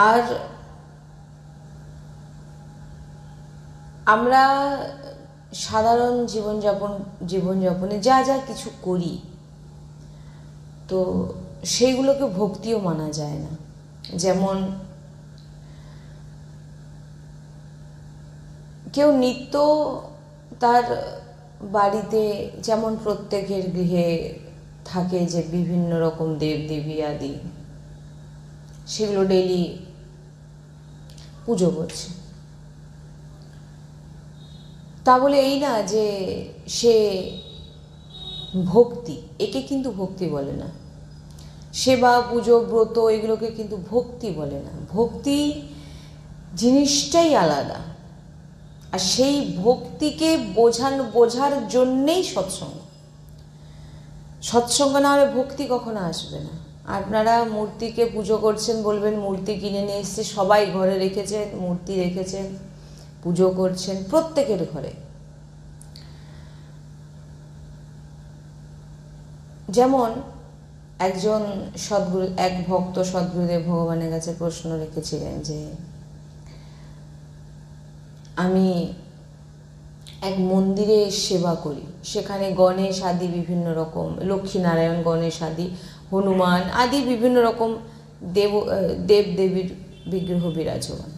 আর আমরা সাধারণ জীবনযাপনে যা যা কিছু করি, তো সেইগুলোকে ভক্তিও মানা যায় না। যেমন কেউ নিত্য তার বাড়িতে, যেমন প্রত্যেকের গৃহে থাকে যে বিভিন্ন রকম দেবদেবী আদি, সেগুলো ডেইলি পুজো করছে, তা বলে এই না যে সে ভক্তি, একে কিন্তু ভক্তি বলে না। সেবা, পুজো, ব্রত এগুলোকে কিন্তু ভক্তি বলে না। ভক্তি জিনিসটাই আলাদা। আর সেই ভক্তিকে বোঝার জন্যেই সৎসঙ্গ না হলে ভক্তি কখনো আসবে না। আপনারা মূর্তিকে পুজো করছেন, বলবেন মূর্তি কিনে নিয়ে এসছে, সবাই ঘরে রেখেছেন, মূর্তি রেখেছেন, পুজো করছেন প্রত্যেকের ঘরে। যেমন এক ভক্ত সদ্গুরুদেব ভগবানের কাছে প্রশ্ন রেখেছিলেন যে আমি এক মন্দিরে সেবা করি, সেখানে গণেশ আদি বিভিন্ন রকম, লক্ষ্মীনারায়ণ, গণেশ আদি, হনুমান আদি বিভিন্ন রকম দেবদেবীর বিগ্রহ বিরাজমান।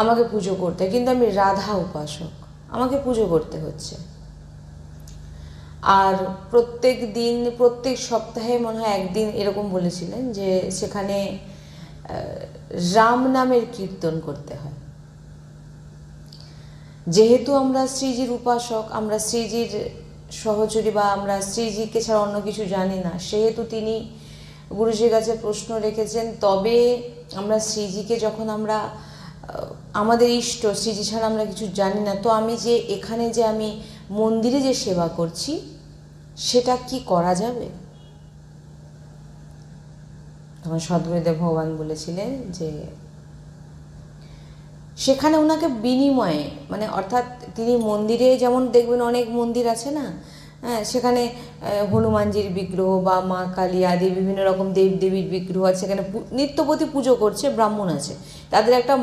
আমাকে পুজো করতে, কিন্তু আমি রাধা উপাসক, আমাকে পুজো করতে হচ্ছে। আর প্রত্যেক সপ্তাহে মনে হয় একদিন এরকম বলেছিলেন যে সেখানে রাম নামের কীর্তন করতে হয়। যেহেতু আমরা শ্রীজির উপাসক, আমরা শ্রীজির সহচরী, বা আমরা শ্রীজিকে ছাড়া অন্য কিছু জানি না, সেহেতু তিনি গুরুজির কাছে প্রশ্ন রেখেছেন। তবে আমরা শ্রীজিকে যখন আমরা আমাদের ইষ্ট, শ্রীজি ছাড়া আমরা কিছু জানি না, তো আমি যে এখানে যে আমি মন্দিরে যে সেবা করছি, সেটা কি করা যাবে? তখন সদ্গুরুদেব ভগবান বলেছিলেন যে সেখানে ওনাকে বিনিময়ে, মানে অর্থাৎ তিনি মন্দিরে, যেমন দেখবেন অনেক মন্দির আছে না, হ্যাঁ, সেখানে হনুমানজির বিগ্রহ বা মা কালী আদি বিভিন্ন রকম দেবদেবীর বিগ্রহ আছে, সেখানে নিত্যপতি পুজো করছে, ব্রাহ্মণ আছে, তাদের একটা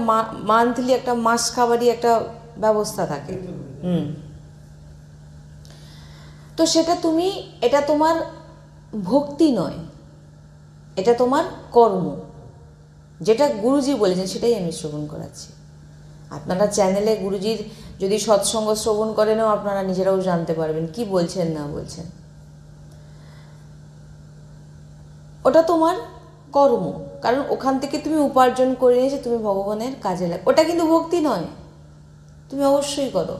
মান্থলি একটা মাস খাবারই একটা ব্যবস্থা থাকে। তো এটা তোমার ভক্তি নয়, এটা তোমার কর্ম। যেটা গুরুজি বলেছেন সেটাই আমি শ্রবণ করাচ্ছি। আপনারা চ্যানেলে গুরুজির যদি সৎসঙ্গ শ্রবণ করেনও, আপনারা নিজেরাও জানতে পারবেন কি বলছেন না বলছেন। ওটা তোমার কর্ম, কারণ ওখান থেকে তুমি উপার্জন করে নিয়েছে, তুমি ভগবানের কাজে লাগ, ওটা কিন্তু ভক্তি নয়। তুমি অবশ্যই করো,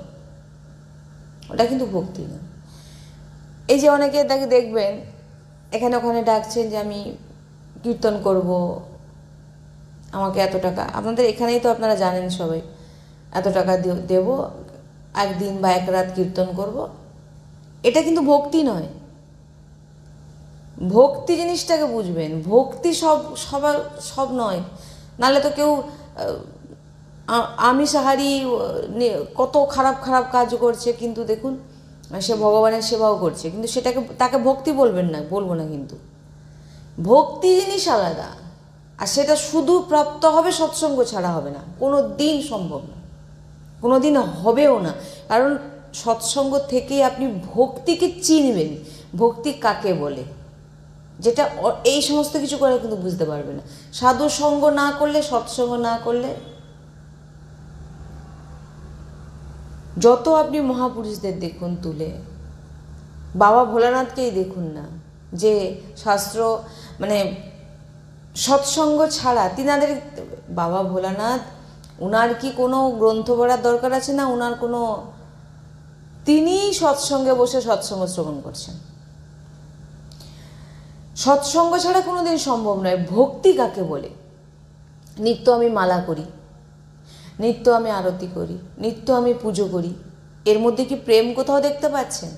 ওটা কিন্তু ভক্তি নয়। এই যে অনেকে তাকে দেখবেন এখানে ওখানে ডাকছেন যে আমি কীর্তন করব, আমাকে এত টাকা, আপনাদের এখানেই তো আপনারা জানেন সবাই, এত টাকা দেব, একদিন বা এক রাত কীর্তন করব। এটা কিন্তু ভক্তি নয়। ভক্তি জিনিসটাকে বুঝবেন, ভক্তি সব নয়। নাহলে তো কেউ আমিষাহারি কত খারাপ খারাপ কাজ করছে, কিন্তু দেখুন সে ভগবানের সেবাও করছে, কিন্তু তাকে ভক্তি বলবো না। কিন্তু ভক্তি জিনিস আলাদা, আর সেটা শুধু প্রাপ্ত হবে সৎসঙ্গ ছাড়া হবে না, কোনো দিন সম্ভব না, কোনো দিন হবেও না। কারণ সৎসঙ্গ থেকেই আপনি ভক্তিকে চিনবেন, ভক্তি কাকে বলে, যেটা এই সমস্ত কিছু করে কিন্তু বুঝতে পারবে না। সাধু সঙ্গ না করলে, সৎসঙ্গ না করলে, যত আপনি মহাপুরুষদের দেখুন তুলে, বাবা ভোলানাথকেই দেখুন না, যে শাস্ত্র মানে সৎসঙ্গ ছাড়া তিনাদের, বাবা ভোলানাথ, ওনার কি কোনো গ্রন্থ পড়ার দরকার আছে না? ওনার কোনো, তিনিই সৎসঙ্গে বসে সৎসঙ্গ শ্রবণ করছেন। সৎসঙ্গ ছাড়া কোনো দিন সম্ভব নয়। ভক্তি কাকে বলে? নিত্য আমি মালা করি, নিত্য আমি আরতি করি, নিত্য আমি পুজো করি, এর মধ্যে কি প্রেম কোথাও দেখতে পাচ্ছেন?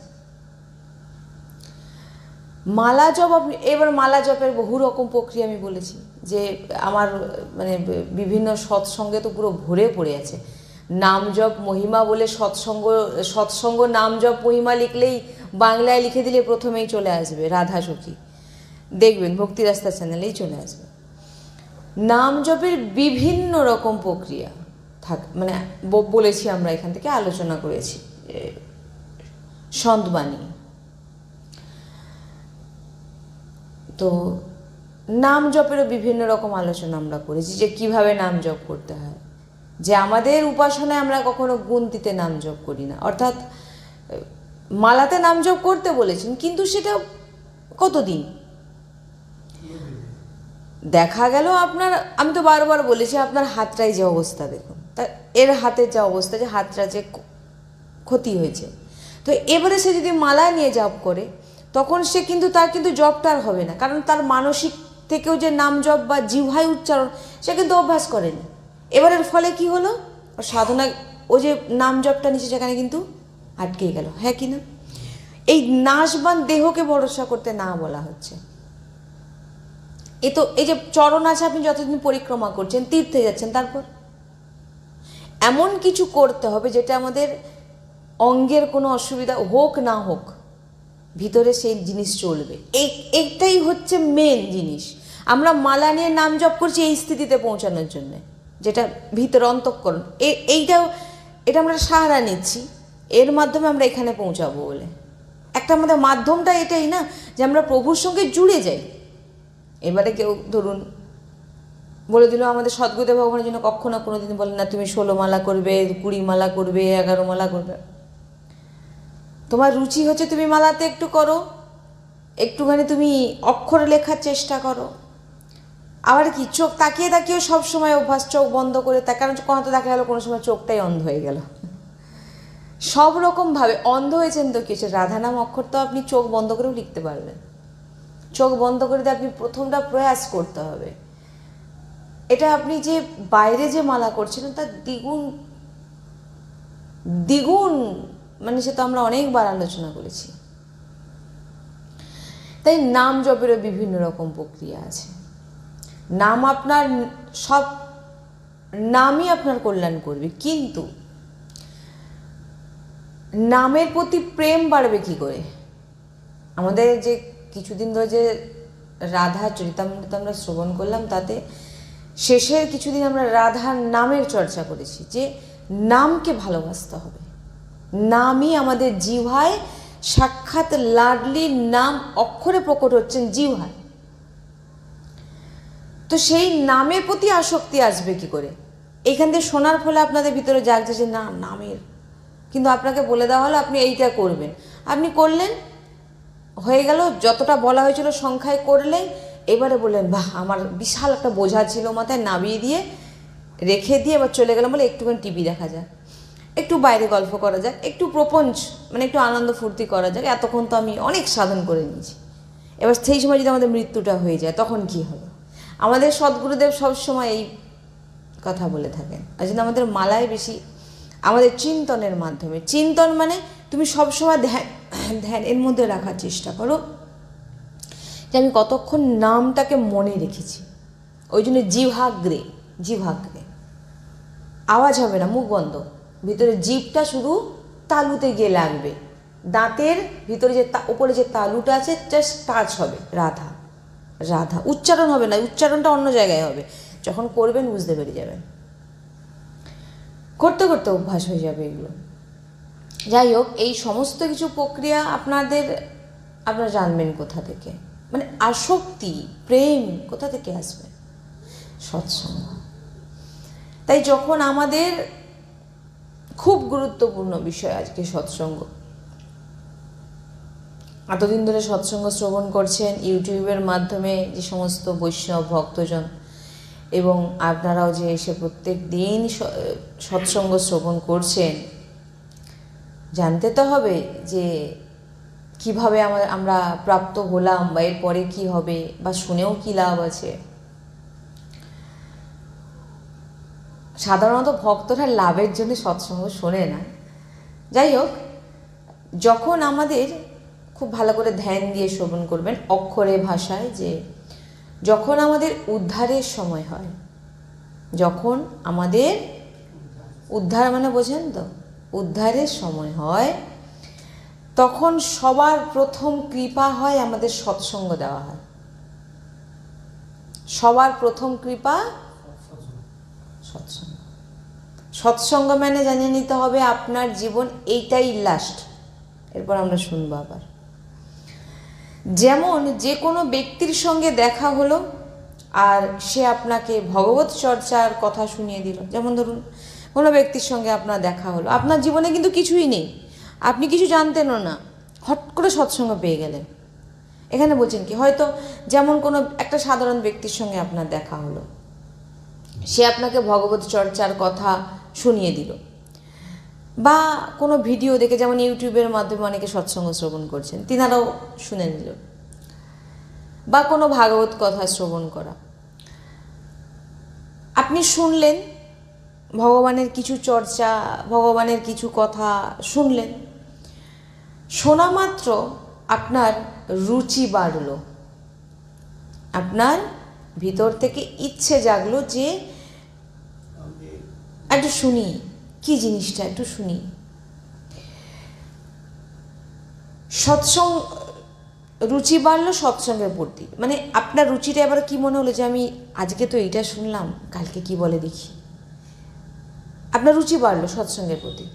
মালা জপ, এবার মালা জপের বহু রকম প্রক্রিয়া আমি বলেছি, যে আমার মানে বিভিন্ন সৎসঙ্গে তো পুরো ভরে পড়ে আছে। নাম জপ মহিমা বলে সৎসঙ্গ নাম জপ মহিমা লিখলেই, বাংলায় লিখে দিলে প্রথমেই চলে আসবে রাধা সখী, দেখবেন ভক্তি রাস্তা চ্যানেলেই চলে আসবে। নাম জপের বিভিন্ন রকম প্রক্রিয়া মানে বলেছি, আমরা এখান থেকে আলোচনা করেছি সন্তবাণী। তো নাম জপেরও বিভিন্ন রকম আলোচনা আমরা করেছি, যে কিভাবে নাম জপ করতে হয়। যে আমাদের উপাসনায় আমরা কখনো গুনতিতে নাম জপ করি না, অর্থাৎ মালাতে নাম জপ করতে বলেছেন, কিন্তু সেটা কতদিন দেখা গেল আপনার, আমি তো বারবার বলেছি আপনার হাতটাই যে অবস্থা দেখুন, তা এর হাতের যা অবস্থা, যে হাতটা যে ক্ষতি হয়েছে, তো এবারে সে যদি মালা নিয়ে জপ করে তখন সে কিন্তু তার কিন্তু জপটা আর হবে না, কারণ তার মানসিক থেকেও যে নাম জপ বা জিহ্বায় উচ্চারণ সে কিন্তু অভ্যাস করেনি। এবারের ফলে কি হলো, সাধনা ও যে নাম জপটা নিচে সেখানে কিন্তু আটকে গেল। হ্যাঁ কি না? এই নাশবান দেহকে ভরসা করতে না বলা হচ্ছে। এই যে চরণ আছে, আপনি যতদিন পরিক্রমা করছেন, তীর্থে যাচ্ছেন, তারপর এমন কিছু করতে হবে যেটা আমাদের অঙ্গের কোনো অসুবিধা হোক না হোক, ভিতরে সেই জিনিস চলবে। এইটাই হচ্ছে মেন জিনিস। আমরা মালা নিয়ে নাম জপ করছি এই স্থিতিতে পৌঁছানোর জন্যে, যেটা ভিতরে অন্তঃকরণ, এটা আমরা সাহারা নিচ্ছি, এর মাধ্যমে আমরা এখানে পৌঁছাবো বলে। একটা আমাদের মাধ্যমটা এটাই না, যে আমরা প্রভুর সঙ্গে জুড়ে যাই। এবারে কেউ ধরুন বলে দিল, আমাদের সদ্গুরুদেব ভগবানের জন্য কখনো কোনো দিন বলেন না তুমি 16 মালা করবে, 20 মালা করবে, 11 মালা করবে। তোমার রুচি হচ্ছে তুমি মালাতে একটু করো, একটুখানি তুমি অক্ষরে লেখার চেষ্টা করো। আবার কি চোখ তাকিয়ে তাকিয়েও সবসময় অভ্যাস, চোখ বন্ধ করে, তার কারণ কোনো তো দেখা গেলো কোনো সময় চোখটাই অন্ধ হয়ে গেল। সব রকমভাবে অন্ধ হয়েছেন তো কিছু, রাধা নাম অক্ষর তো আপনি চোখ বন্ধ করেও লিখতে পারবেন। চোখ বন্ধ করে দিয়ে আপনি প্রথমটা প্রয়াস করতে হবে। এটা আপনি যে বাইরে যে মালা করছিলেন তার দ্বিগুণ মানে সে তো আমরা অনেকবার আলোচনা করেছি। তাই নাম জপেরও বিভিন্ন রকম প্রক্রিয়া আছে। নাম আপনার সব নামই আপনার কল্যাণ করবে, কিন্তু নামের প্রতি প্রেম বাড়বে কি করে? আমাদের যে কিছুদিন ধরে যে রাধা চরিতামৃত আমরা শ্রবণ করলাম, তাতে শেষের কিছুদিন আমরা রাধার নামের চর্চা করেছি, যে নামকে ভালোবাসতে হবে। নামই আমাদের জিহ্বায় সাক্ষাৎ লাডলি নাম অক্ষরে প্রকট হচ্ছেন জিহ্বায়। তো সেই নামের প্রতি আসক্তি আসবে কি করে? এখান থেকে শোনার ফলে আপনাদের ভিতরে জাগছে যে না, নামের, কিন্তু আপনাকে বলে দেওয়া হলো আপনি এইটা করবেন, আপনি করলেন, হয়ে গেল, যতটা বলা হয়েছিল সংখ্যায় করলেন। এবারে বললেন বাহ, আমার বিশাল একটা বোঝা ছিল মাথায়, নামিয়ে দিয়ে রেখে দিয়ে এবার চলে গেলাম বলে একটুখানি টিভি দেখা যাক, একটু বাইরে গল্প করা যাক, একটু প্রপঞ্চ মানে একটু আনন্দ ফুর্তি করা যাক, এতক্ষণ তো আমি অনেক সাধন করে নিয়েছি। এবার সেই সময় যদি আমাদের মৃত্যুটা হয়ে যায় তখন কি হবে? আমাদের সদ্গুরুদেব সবসময় এই কথা বলে থাকেন। আর জন্য আমাদের মালায় বেশি আমাদের চিন্তনের মাধ্যমে, চিন্তন মানে তুমি সবসময় ধ্যান এর মধ্যে রাখার চেষ্টা করো যে আমি কতক্ষণ নামটাকে মনে রেখেছি। ওই জন্য জিহ্বাগ্রে আওয়াজ হবে না, মুখ বন্ধ, ভিতরে জিভটা শুধু তালুতে গিয়ে লাগবে, দাঁতের ভিতরে যে উপরে যে তালুটা আছে জাস্ট টাচ হবে, রাধা রাধা, উচ্চারণ হবে না, উচ্চারণটা অন্য জায়গায় হবে। যখন করবেন বুঝতে পেরে যাবেন, করতে করতে অভ্যাস হয়ে যাবে এগুলো। যাই হোক, এই সমস্ত কিছু প্রক্রিয়া আপনারা জানবেন কোথা থেকে, মানে আসক্তি প্রেম কোথা থেকে আসবে? সৎসঙ্গ। তাই যখন আমাদের খুব গুরুত্বপূর্ণ বিষয় আজকে সৎসঙ্গ, এতদিন ধরে সৎসঙ্গ শ্রবণ করছেন ইউটিউবের মাধ্যমে যে সমস্ত বৈষ্ণব ভক্তজন, এবং আপনারাও যে এসে প্রত্যেক দিন সৎসঙ্গ শ্রবণ করছেন, জানতে তো হবে যে কিভাবে আমরা প্রাপ্ত হলাম, বা এরপরে কি হবে, বা শুনেও কি লাভ আছে। সাধারণত ভক্তরা লাভের জন্য সৎসঙ্গ শোনে না। যাই হোক, যখন আমাদের খুব ভালো করে ধ্যান দিয়ে শ্রবণ করবেন অক্ষরে ভাষায়, যে যখন আমাদের উদ্ধারের সময় হয়, যখন আমাদের উদ্ধার মানে বোঝেন তো, উদ্ধারের সময় হয়, তখন সবার প্রথম কৃপা হয় আমাদের সৎসঙ্গ দেওয়া হয়। সবার প্রথম কৃপা সৎসঙ্গ। সৎসঙ্গ মানে জানিয়ে নিতে হবে আপনার জীবন এইটাই লাস্ট, এরপর আমরা শুনবো আবার। যেমন যে কোনো ব্যক্তির সঙ্গে দেখা হলো আর সে আপনাকে ভগবত চর্চার কথা শুনিয়ে দিল। যেমন ধরুন কোনো ব্যক্তির সঙ্গে আপনার দেখা হলো, আপনার জীবনে কিন্তু কিছুই নেই, আপনি কিছু জানতেনও না, হট করে সৎসঙ্গ পেয়ে গেলেন। এখানে বলছেন কি, হয়তো যেমন কোনো একটা সাধারণ ব্যক্তির সঙ্গে আপনার দেখা হলো, সে আপনাকে ভগবত চর্চার কথা শুনিয়ে দিল, বা কোনো ভিডিও দেখে, যেমন ইউটিউবের মাধ্যমে অনেকে সৎসঙ্গ শ্রবণ করছেন, তিনারাও শুনে নিল, বা কোনো ভাগবত কথা শ্রবণ করা, আপনি শুনলেন ভগবানের কিছু চর্চা, ভগবানের কিছু কথা শুনলেন, শোনা মাত্র আপনার রুচি বাড়লো, আপনার ভিতর থেকে ইচ্ছে জাগলো যে একটু শুনি, কি জিনিসটা একটু শুনি। সৎসঙ্গ, রুচি বাড়লো সৎসঙ্গের প্রতি, মানে আপনার রুচিটা এবার কি মনে হলো যে আমি আজকে তো এইটা শুনলাম, কালকে কি বলে দেখি, আপনার রুচি বাড়লো সৎসঙ্গের প্রতি।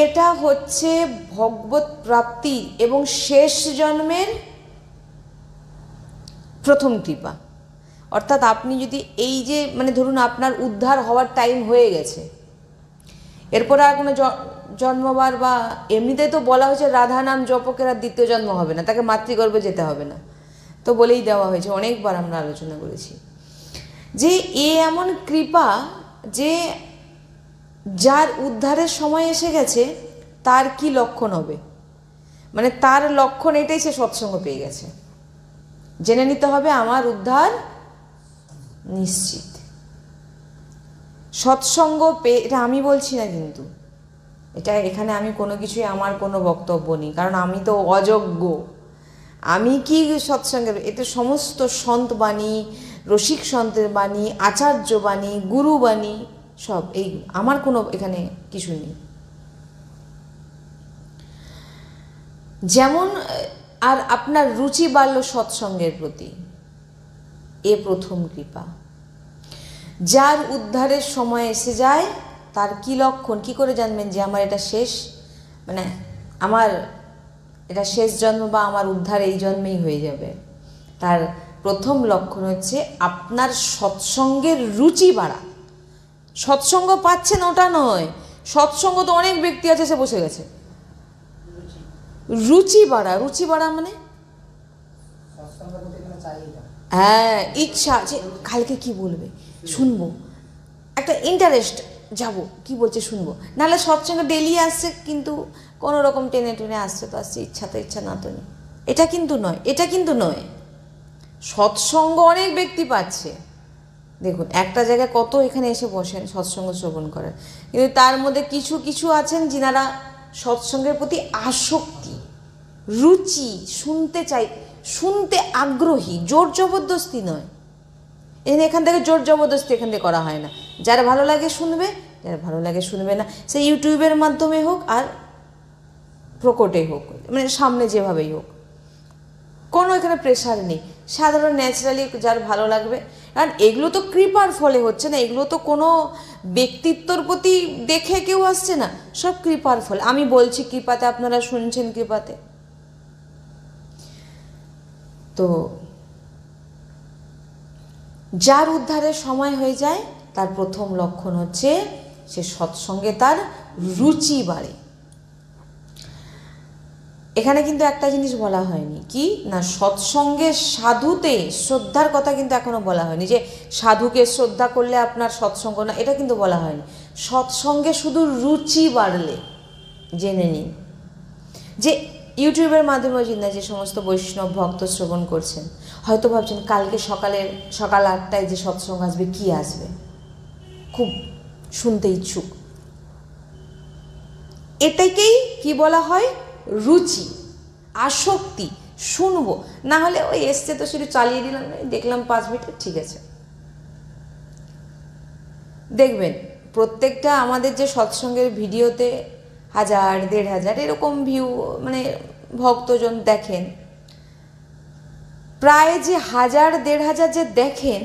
এটা হচ্ছে ভগবত প্রাপ্তি এবং শেষ জন্মের প্রথম কৃপা। অর্থাৎ আপনি যদি এই যে মানে ধরুন আপনার উদ্ধার হওয়ার টাইম হয়ে গেছে, এরপরে আর কোনো জন্মবার, বা এমনিতেই তো বলা হয়েছে রাধা নাম জপকের আর দ্বিতীয় জন্ম হবে না, তাকে মাতৃগর্ভে যেতে হবে না, তো বলেই দেওয়া হয়েছে, অনেকবার আমরা আলোচনা করেছি যে এ এমন কৃপা যে যার উদ্ধারের সময় এসে গেছে তার কি লক্ষণ হবে, মানে তার লক্ষণ এটাই, সে সৎসঙ্গ পেয়ে গেছে, জেনে নিতে হবে আমার উদ্ধার নিশ্চিত। সৎসঙ্গ পেয়ে, এটা আমি বলছি না কিন্তু, এটা এখানে আমি কোনো কিছুই আমার কোনো বক্তব্য নেই, কারণ আমি তো অযোগ্য, আমি কি সৎসঙ্গের, এটা সমস্ত সন্ত বাণী, রসিক সন্তের বাণী, আচার্য বাণী, গুরু বাণী, সব এই, আমার কোনো এখানে কিছু নেই। যেমন আর আপনার রুচি বাড়ল সৎসঙ্গের প্রতি, এ প্রথম কৃপা। যার উদ্ধারের সময় এসে যায় তার কি লক্ষণ, কি করে জানবেন যে আমার এটা শেষ, মানে আমার এটা শেষ জন্ম বা আমার উদ্ধার এই জন্মেই হয়ে যাবে? তার প্রথম লক্ষণ হচ্ছে আপনার সৎসঙ্গের রুচি বাড়া। সৎসঙ্গ পাচ্ছেন ওটা নয়, সৎসঙ্গ তো অনেক ব্যক্তি আছে সে বসে গেছে, রুচি বাড়া। রুচি বাড়া মানে হ্যাঁ ইচ্ছা, যে কালকে কি বলবে শুনবো, একটা ইন্টারেস্ট, যাব কি বলছে শুনবো। নাহলে সৎসঙ্গে ডেলি আসছে কিন্তু কোনো রকম টেনে টেনে আসছে, তো আসছে, ইচ্ছা তো ইচ্ছা না তো নেই, এটা কিন্তু নয়, এটা কিন্তু নয়। সৎসঙ্গ অনেক ব্যক্তি পাচ্ছে, দেখুন একটা জায়গায় কত এখানে এসে বসেন সৎসঙ্গ শ্রবণ করেন, কিন্তু তার মধ্যে কিছু কিছু আছেন যিনারা সৎসঙ্গের প্রতি আসক্তি, রুচি, শুনতে চাই, শুনতে আগ্রহী, জোর জবরদস্তি নয়। এখান থেকে জোর জবরদস্তি এখান থেকে করা হয় না, যার ভালো লাগে শুনবে, যার ভালো লাগে শুনবে না, সে ইউটিউবের মাধ্যমে হোক আর প্রকটে হোক, মানে সামনে যেভাবেই হোক, কোনো এখানে প্রেশার নেই, সাধারণ ন্যাচারালি যার ভালো লাগবে। কারণ এগুলো তো কৃপার ফলে হচ্ছে না, এগুলো তো কোনো ব্যক্তিত্বর প্রতি দেখে কেউ আসছে না, সব কৃপার ফলে। আমি বলছি কৃপাতে, আপনারা শুনছেন কৃপাতে। তো যার উদ্ধারের সময় হয়ে যায় তার প্রথম লক্ষণ হচ্ছে সে সৎসঙ্গে তার রুচি বাড়ে। এখানে কিন্তু একটা জিনিস বলা হয়নি, কি না সৎসঙ্গে সাধুতে শ্রদ্ধার কথা কিন্তু এখনো বলা হয়নি, যে সাধুকে শ্রদ্ধা করলে আপনার সৎসঙ্গ না, এটা কিন্তু বলা হয়নি। সৎসঙ্গে শুধু রুচি বাড়লে জেনে নিন, যে ইউটিউবের মাধ্যমে যে সমস্ত বৈষ্ণব ভক্ত শ্রবণ করছেন, হয়তো ভাবছেন কালকে সকাল 8টায় যে সৎসঙ্গ আসবে, কি আসবে, খুব শুনতে ইচ্ছুক। এটাকেই কি বলা হয়, রুচি, আসক্তি, শুনবো, না হলে ওই এসছে তো শুধু চালিয়ে দিলাম, দেখলাম 5 মিনিট, ঠিক আছে। দেখবেন প্রত্যেকটা আমাদের যে সৎসঙ্গের ভিডিওতে 1000, 1500 এরকম ভিউ, মানে ভক্তজন দেখেন, প্রায় যে 1000-1500 যে দেখেন,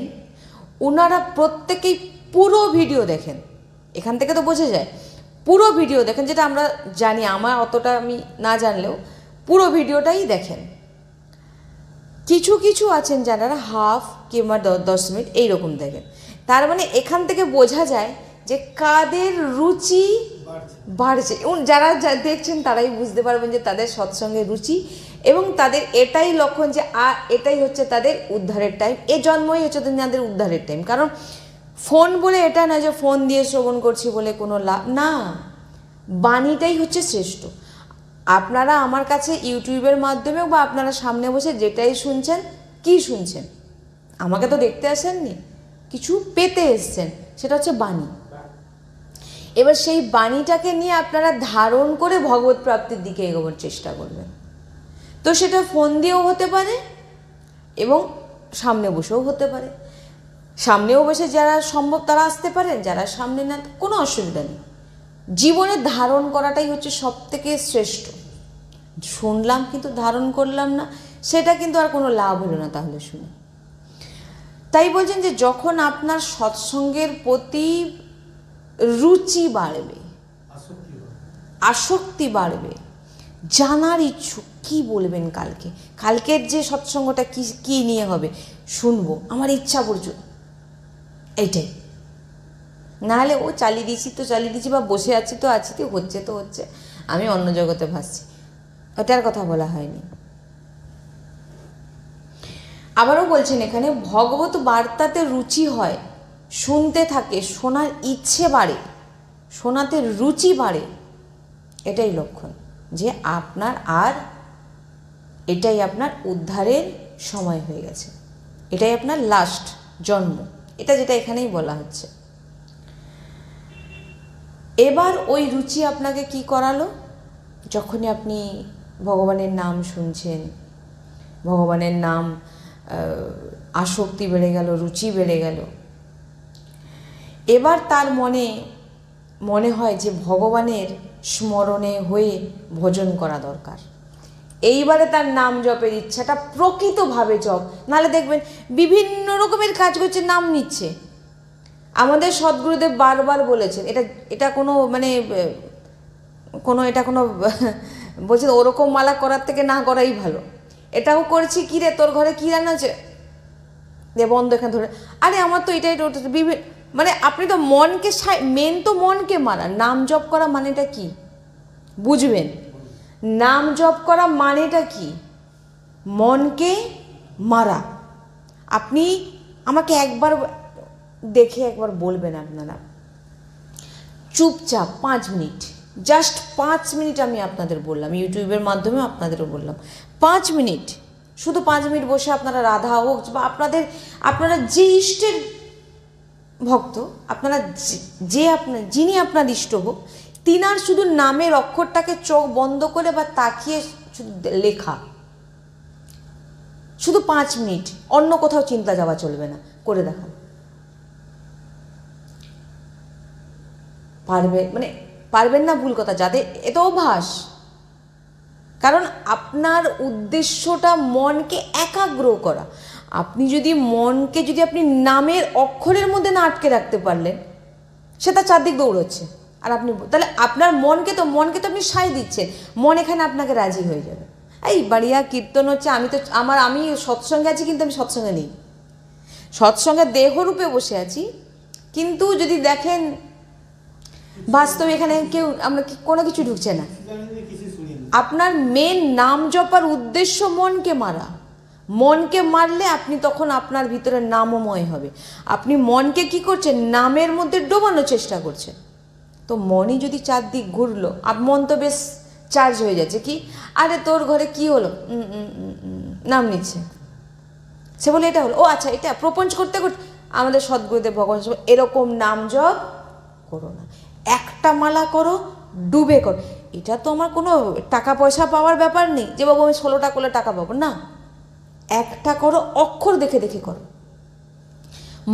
ওনারা প্রত্যেকেই পুরো ভিডিও দেখেন। এখান থেকে তো বোঝা যায় পুরো ভিডিও দেখেন, যেটা আমরা জানি, আমার অতটা আমি না জানলেও পুরো ভিডিওটাই দেখেন। কিছু কিছু আছেন যারা হাফ কিংবা 10 মিনিট এইরকম দেখেন। তার মানে এখান থেকে বোঝা যায় যে কাদের রুচি বাড়ছে। এবং যারা দেখছেন তারাই বুঝতে পারবেন যে তাদের সৎসঙ্গে রুচি, এবং তাদের এটাই লক্ষণ যে এটাই হচ্ছে তাদের উদ্ধারের টাইম। এ জন্মই হচ্ছে তাদের উদ্ধারের টাইম। কারণ ফোন বলে এটা না যে ফোন দিয়ে শ্রবণ করছি বলে কোনো লাভ না, বাণীটাই হচ্ছে শ্রেষ্ঠ। আপনারা আমার কাছে ইউটিউবের মাধ্যমে বা আপনারা সামনে বসে যেটাই শুনছেন, কি শুনছেন? আমাকে তো দেখতে আসেননি, কিছু পেতে এসছেন, সেটা হচ্ছে বাণী। এবার সেই বাণীটাকে নিয়ে আপনারা ধারণ করে ভগবত প্রাপ্তির দিকে এগোবার চেষ্টা করবেন। তো সেটা ফোন দিয়েও হতে পারে এবং সামনে বসেও হতে পারে। সামনেও বসে যারা সম্ভব তারা আসতে পারেন, যারা সামনে না কোনো অসুবিধা নেই। জীবনে ধারণ করাটাই হচ্ছে সব থেকে শ্রেষ্ঠ। শুনলাম কিন্তু ধারণ করলাম না, সেটা কিন্তু আর কোনো লাভ হলো না তাহলে শুনে। তাই বলছেন যে যখন আপনার সৎসঙ্গের প্রতি রুচি বাড়বে, আসক্তি বাড়বে, জানার ইচ্ছুক কি বলবেন কালকে, কালকের যে সৎসঙ্গটা কি নিয়ে হবে শুনবো, আমার ইচ্ছা প্রচুর, এইটাই। নাহলে ও চালিয়ে দিয়েছি বা বসে আছি তো হচ্ছে, আমি অন্য জগতে ভাসছি, ওটার কথা বলা হয়নি। আবারও বলছেন এখানে ভগবত বার্তাতে রুচি হয়, শুনতে থাকে, শোনার ইচ্ছে বাড়ে, শোনাতে রুচি বাড়ে, এটাই লক্ষণ যে আপনার আর এটাই আপনার উদ্ধারের সময় হয়ে গেছে, এটাই আপনার লাস্ট জন্ম, এটা যেটা এখানেই বলা হচ্ছে। এবার ওই রুচি আপনাকে কি করালো? যখনই আপনি ভগবানের নাম শুনছেন, ভগবানের নাম আসক্তি বেড়ে গেল, রুচি বেড়ে গেল। এবার তার মনে হয় যে ভগবানের স্মরণে হয়ে ভজন করা দরকার। এইবারে তার নাম জপের ইচ্ছাটা প্রকৃতভাবে জপ, নাহলে দেখবেন বিভিন্ন রকমের কাজ করছে, নাম নিচ্ছে। আমাদের সদ্গুরুদেব বারবার বলেছেন, এটা কোনো বলছেন ওরকম মালা করার থেকে না করাই ভালো। এটাও করছি, কি রে তোর ঘরে কি রান্না আছে, বন্ধ এখানে ধরে, আরে আমার তো এটাই আপনি তো মনকে, মেন তো মনকে মারা। নাম জপ করা মানেটা কি বুঝবেন? নাম জপ করা মানেটা কি? মনকে মারা। আপনি আমাকে একবার দেখে একবার বলবেন, আপনারা চুপচাপ 5 মিনিট, জাস্ট 5 মিনিট আমি আপনাদের বললাম, ইউটিউবের মাধ্যমে আপনাদেরও বললাম, 5 মিনিট, শুধু 5 মিনিট বসে আপনারা রাধা হোক বা আপনারা যে ইষ্টের ভক্ত, যিনি আপনার ইষ্ট হোক, তিনার শুধু নামের অক্ষরটাকে চোখ বন্ধ করে বা তাকিয়ে শুধু লেখা, শুধু 5 মিনিট, অন্য কোথাও চিন্তা যাওয়া চলবে না, করে দেখান। পারবেন না ভুল কথা, যাদের এটা অভ্যাস। কারণ আপনার উদ্দেশ্যটা মনকে একাগ্র করা। আপনি যদি আপনি নামের অক্ষরের মধ্যে না আটকে রাখতে পারলেন, সেটা চারদিক দৌড়চ্ছে, আর আপনি তাহলে আপনার মনকে তো আপনি সায় দিচ্ছেন, মন এখানে আপনাকে রাজি হয়ে যাবে। এই বাড়িয়া কীর্তন হচ্ছে, আমি সৎসঙ্গে আছি, কিন্তু আমি সৎসঙ্গে নেই, সৎসঙ্গে দেহরূপে বসে আছি। কিন্তু যদি দেখেন বাস্তবে এখানে আমরা কোনো কিছু ঢুকছে না। আপনার মেন নাম জপার উদ্দেশ্য মনকে মারা। মনকে মারলে আপনি তখন আপনার ভিতরে নামময় হবে। আপনি মনকে কি করছেন? নামের মধ্যে ডোবানোর চেষ্টা করছেন। তো মনই যদি চারদিক ঘুরলো, মন তো বেশ চার্জ হয়ে যাচ্ছে, কি আরে তোর ঘরে কি হলো, নাম নিচ্ছে, সে বলে এটা হলো, ও আচ্ছা এটা প্রপঞ্চ করতে করতে। আমাদের সদ্গুরুদেব ভগবান এরকম নাম জপ করো না, একটা মালা করো, ডুবে করো। এটা তো আমার কোনো টাকা পয়সা পাওয়ার ব্যাপার নেই যে বাবু আমি 16টা করলে টাকা পাবো না। একটা করো, অক্ষর দেখে দেখে করো,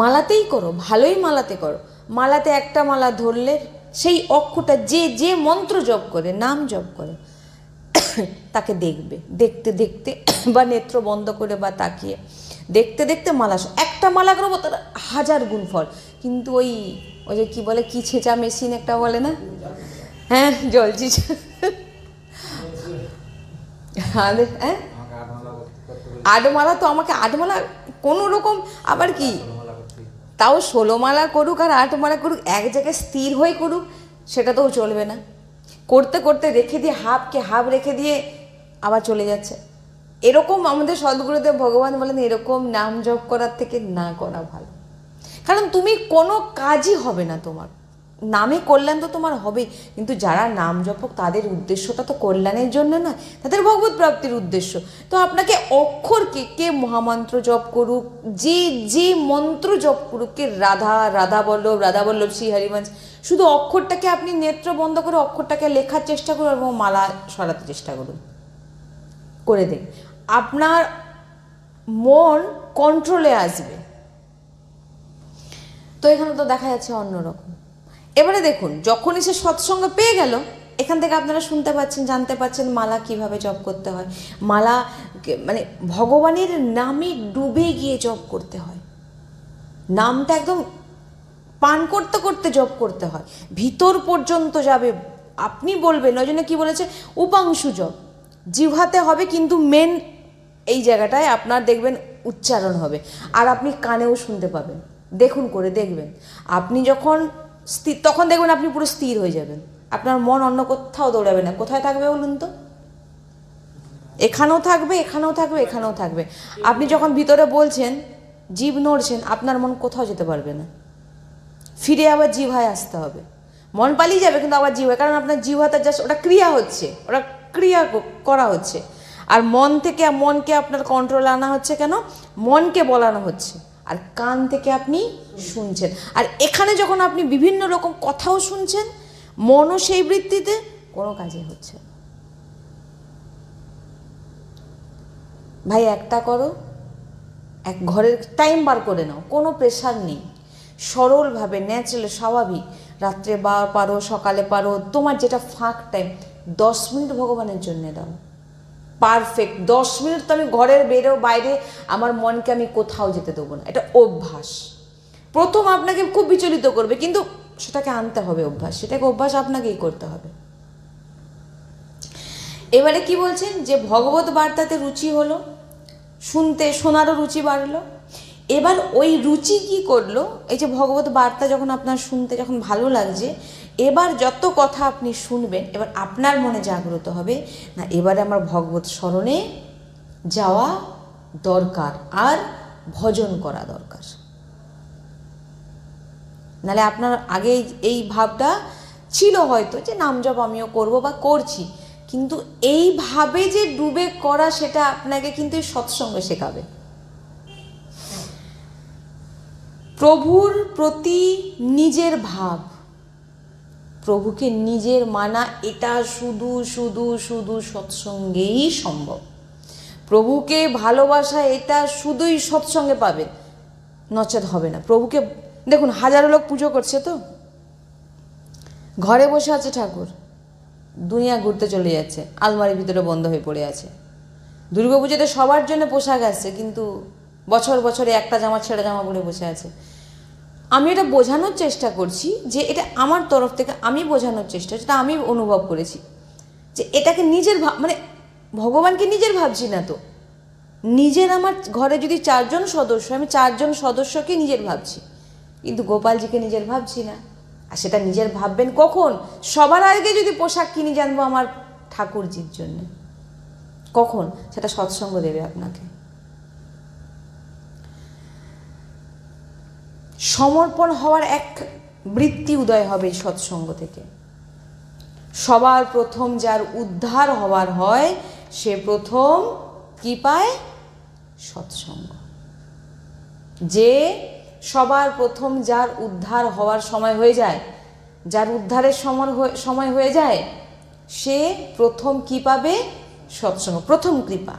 মালাতেই করো, ভালোই মালাতে করো। মালাতে একটা মালা ধরলে সেই অক্ষরটা যে মন্ত্র জপ করে, নাম জপ করে, তাকে দেখবে, দেখতে দেখতে বা নেত্র বন্ধ করে বা তাকিয়ে দেখতে দেখতে মালা, একটা মালা করবো তার 1000 গুণ ফল। কিন্তু ওই ওই যে কী বলে, কি ছেঁচা মেশিন একটা বলে না, হ্যাঁ জল চিচা, হ্যাঁ 8 মালা, তো আমাকে 8 মালা কোনো রকম, আবার কি তাও 16 মালা করুক আর 8 মালা করুক, এক জায়গায় স্থির হয়ে করুক, সেটা তো চলবে না। করতে করতে রেখে দিয়ে হাফকে হাফ রেখে দিয়ে আবার চলে যাচ্ছে। এরকম আমাদের সদ্গুরুদেব ভগবান বলেন, এরকম নাম জপ করার থেকে না করা ভালো। কারণ তুমি কোনো কাজই হবে না তোমার, নামে কল্যাণ তো তোমার হবেই, কিন্তু যারা নাম জপক তাদের উদ্দেশ্যটা তো কল্যাণের জন্য না, তাদের ভগবত প্রাপ্তির উদ্দেশ্য। তো আপনাকে অক্ষরকে, কে মহামন্ত্র জপ করুক, যে যে মন্ত্র জপ করুক, কে রাধা বল্লভ শ্রী হরিবংশ, শুধু অক্ষরটাকে আপনি নেত্র বন্ধ করে অক্ষরটাকে লেখার চেষ্টা করুন এবং মালা সরাতে চেষ্টা করুন, করে দিন, আপনার মন কন্ট্রোলে আসবে। তো এখানে তো দেখা যাচ্ছে অন্যরকম। এবারে দেখুন, যখনই সে সৎসঙ্গ পেয়ে গেল, এখান থেকে আপনারা শুনতে পাচ্ছেন, জানতে পাচ্ছেন মালা কিভাবে জপ করতে হয়। মালা মানে ভগবানের নামে ডুবে গিয়ে জপ করতে হয়, নামটা একদম পান করতে করতে জপ করতে হয়, ভিতর পর্যন্ত যাবে। আপনি বলবেন, ওই জন্য কী বলেছে, উপাংশু জপ জিহ্বাতে হবে, কিন্তু মেন এই জায়গাটায় আপনার দেখবেন উচ্চারণ হবে, আর আপনি কানেও শুনতে পাবেন। দেখুন, করে দেখবেন, আপনি যখন স্থির, তখন দেখবেন আপনি পুরো স্থির হয়ে যাবেন, আপনার মন অন্য কোথাও দৌড়াবে না। কোথায় থাকবে বলুন তো? এখানেও থাকবে, এখানেও থাকবে, এখানেও থাকবে। আপনি যখন ভিতরে বলছেন, জিভ নড়ছেন, আপনার মন কোথাও যেতে পারবে না, ফিরে আবার জিহ্বায় আসতে হবে। মন পালিয়ে যাবে কিন্তু আবার জিহ্বায়, কারণ আপনার জিহ্বাতে জাস্ট ওটা ক্রিয়া হচ্ছে, ওটা ক্রিয়া করা হচ্ছে। আর মন থেকে, মনকে আপনার কন্ট্রোলে আনা হচ্ছে কেন? মনকে বলানো হচ্ছে, আর কান থেকে আপনি শুনছেন। আর এখানে যখন আপনি বিভিন্ন রকম কথাও শুনছেন, মনও সেই বৃত্তিতে, কোনো কাজে হচ্ছে। ভাই একটা করো, এক ঘরের টাইম বার করে নাও, কোনো প্রেশার নেই, সরলভাবে, ন্যাচারাল, স্বাভাবিক, রাত্রে পারো, সকালে পারো, তোমার যেটা ফাঁক টাইম, 10 মিনিট ভগবানের জন্য দাও, পারফেক্ট 10 মিনিট। তো আমি ঘরের বাইরে আমার মনকে আমি কোথাও যেতে দেবো না, এটা অভ্যাস। প্রথম আপনাকে খুব বিচলিত করবে, কিন্তু সেটাকে আনতে হবে অভ্যাস, সেটাকে অভ্যাস আপনাকেই করতে হবে। এবারে কি বলছেন, যে ভগবত বার্তাতে রুচি হলো, শোনারও রুচি বাড়লো। এবার ওই রুচি কি করলো, এই যে ভগবত বার্তা যখন আপনার শুনতে যখন ভালো লাগছে, এবার যত কথা আপনি শুনবেন, এবার আপনার মনে জাগ্রত হবে, না এবারে আমার ভগবত স্মরণে যাওয়া দরকার, আর ভজন করা দরকার। নাহলে আপনার আগে এই ভাবটা ছিল হয়তো, যে নাম জপ আমিও করবো বা করছি, কিন্তু এইভাবে যে ডুবে করা, সেটা আপনাকে কিন্তু সৎসঙ্গ শেখাবে। প্রভুর প্রতি নিজের ভাব, প্রভুকে নিজের মানা, এটা শুধু শুধু শুধু সৎসঙ্গেই সম্ভব। প্রভুকে ভালোবাসা, এটা শুধুই সৎসঙ্গে পাবেন, নচেত হবে না। প্রভুকে দেখুন, হাজারো লোক পুজো করছে, তো ঘরে বসে আছে ঠাকুর, দুনিয়া ঘুরতে চলে যাচ্ছে, আলমারির ভিতরে বন্ধ হয়ে পড়ে আছে। দুর্গাপুজোতে সবার জন্য পোশাক আসছে, কিন্তু বছর বছরে একটা জামা ছেঁড়া জামা পরে বসে আছে। আমি এটা বোঝানোর চেষ্টা করছি, যে এটা আমার তরফ থেকে আমি বোঝানোর চেষ্টা, যেটা আমি অনুভব করেছি, যে এটাকে নিজের মানে ভগবানকে নিজের ভাবছি না তো, নিজের, আমার ঘরে যদি 4 জন সদস্য, আমি 4 জন সদস্যকে নিজের ভাবছি, কিন্তু গোপালজিকে নিজের ভাবছি না। আর সেটা নিজের ভাববেন কখন? সবার আগে যদি পোশাক কিনে জানবো আমার ঠাকুরজির জন্য, কখন? সেটা সৎসঙ্গ দেবে আপনাকে। সমর্পণ হওয়ার এক বৃত্তি উদয় হবে এই সৎসঙ্গ থেকে। সবার প্রথম যার উদ্ধার হওয়ার হয়, সে প্রথম কি পায়? সৎসঙ্গ। যে সবার প্রথম যার উদ্ধার হওয়ার সময় হয়ে যায়, যার উদ্ধারের সময় হয়ে যায়, সে প্রথম কি পাবে? সৎসঙ্গ, প্রথম কৃপা।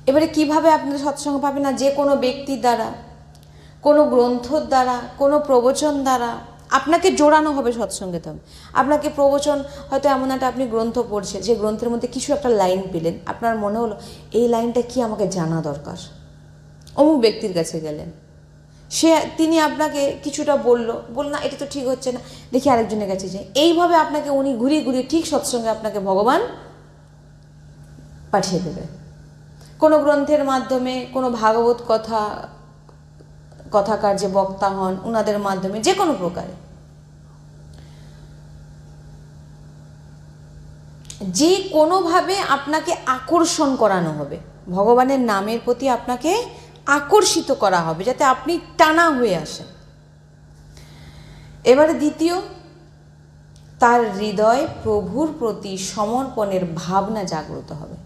এবারে কিভাবে আপনারা সৎসঙ্গ পাবেন? না যে কোনো ব্যক্তির দ্বারা, কোনো গ্রন্থর দ্বারা, কোনো প্রবচন দ্বারা আপনাকে জোড়ানো হবে সৎসঙ্গে। তো আপনাকে প্রবচন হয়তো এমন একটা আপনি গ্রন্থ পড়ছেন, যে গ্রন্থের মধ্যে কিছু একটা লাইন পেলেন, আপনার মনে হলো এই লাইনটা কি আমাকে জানা দরকার, অমুক ব্যক্তির কাছে গেলেন, তিনি আপনাকে কিছুটা বলল না এটা তো ঠিক হচ্ছে না, দেখি আরেকজনের কাছে যাই। এইভাবে আপনাকে উনি ঘুরিয়ে ঘুরিয়ে ঠিক সৎসঙ্গে আপনাকে ভগবান পাঠিয়ে দেবে। কোনো গ্রন্থের মাধ্যমে, কোনো ভাগবত কথাকার যে বক্তা হন ওনাদের মাধ্যমে, যে কোনো প্রকারে, যে কোনোভাবে আপনাকে আকর্ষণ করানো হবে, ভগবানের নামের প্রতি আপনাকে আকর্ষিত করা হবে, যাতে আপনি টানা হয়ে আসেন। এবারে দ্বিতীয়, তার হৃদয় প্রভুর প্রতি সমর্পণের ভাবনা জাগ্রত হবে।